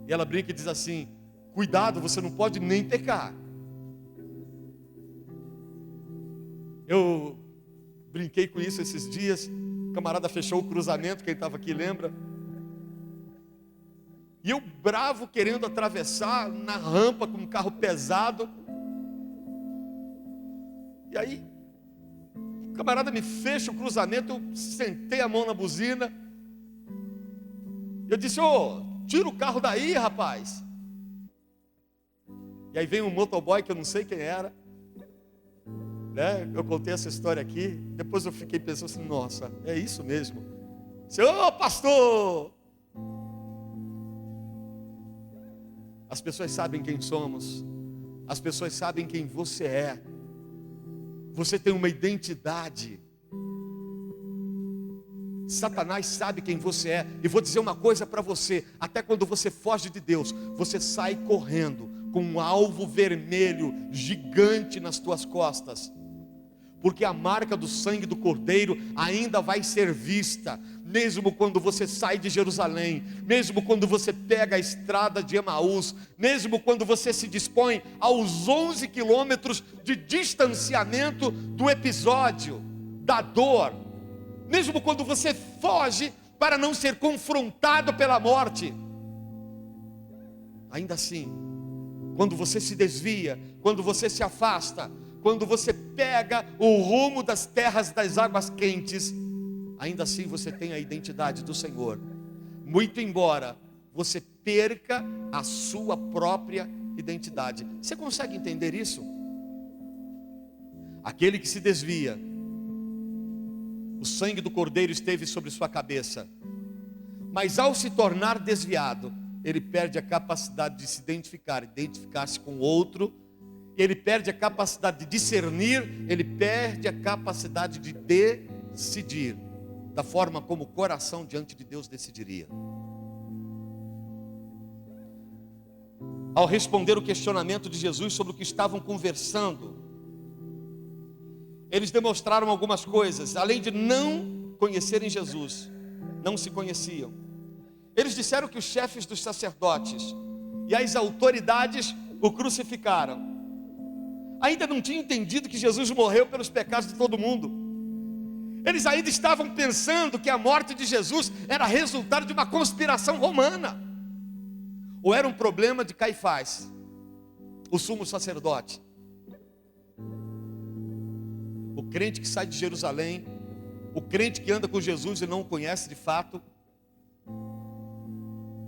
E ela brinca e diz assim: cuidado, você não pode nem pecar. Eu brinquei com isso esses dias. O camarada fechou o cruzamento, quem estava aqui lembra? E eu bravo, querendo atravessar na rampa com um carro pesado. E aí, o camarada me fecha o cruzamento, eu sentei a mão na buzina. Eu disse: ô, tira o carro daí, rapaz. E aí vem um motoboy que eu não sei quem era, né? Eu contei essa história aqui. Depois eu fiquei pensando assim: nossa, é isso mesmo. Ô, pastor! As pessoas sabem quem somos. As pessoas sabem quem você é. Você tem uma identidade. Satanás sabe quem você é. E vou dizer uma coisa para você: até quando você foge de Deus, você sai correndo com um alvo vermelho gigante nas tuas costas, porque a marca do sangue do Cordeiro ainda vai ser vista, mesmo quando você sai de Jerusalém, mesmo quando você pega a estrada de Emaús, mesmo quando você se dispõe aos 11 quilômetros de distanciamento do episódio, da dor, mesmo quando você foge para não ser confrontado pela morte, ainda assim, quando você se desvia, quando você se afasta, quando você pega o rumo das terras das águas quentes, ainda assim você tem a identidade do Senhor, muito embora você perca a sua própria identidade. Você consegue entender isso? Aquele que se desvia, o sangue do Cordeiro esteve sobre sua cabeça, mas ao se tornar desviado, ele perde a capacidade de se identificar-se com o outro. Ele perde a capacidade de discernir, ele perde a capacidade de decidir da forma como o coração diante de Deus decidiria. Ao responder o questionamento de Jesus sobre o que estavam conversando, eles demonstraram algumas coisas. Além de não conhecerem Jesus, não se conheciam. Eles disseram que os chefes dos sacerdotes e as autoridades o crucificaram. Ainda não tinham entendido que Jesus morreu pelos pecados de todo mundo. Eles ainda estavam pensando que a morte de Jesus era resultado de uma conspiração romana, ou era um problema de Caifás, o sumo sacerdote. O crente que sai de Jerusalém, o crente que anda com Jesus e não o conhece de fato,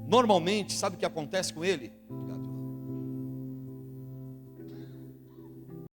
normalmente, sabe o que acontece com ele? Obrigado.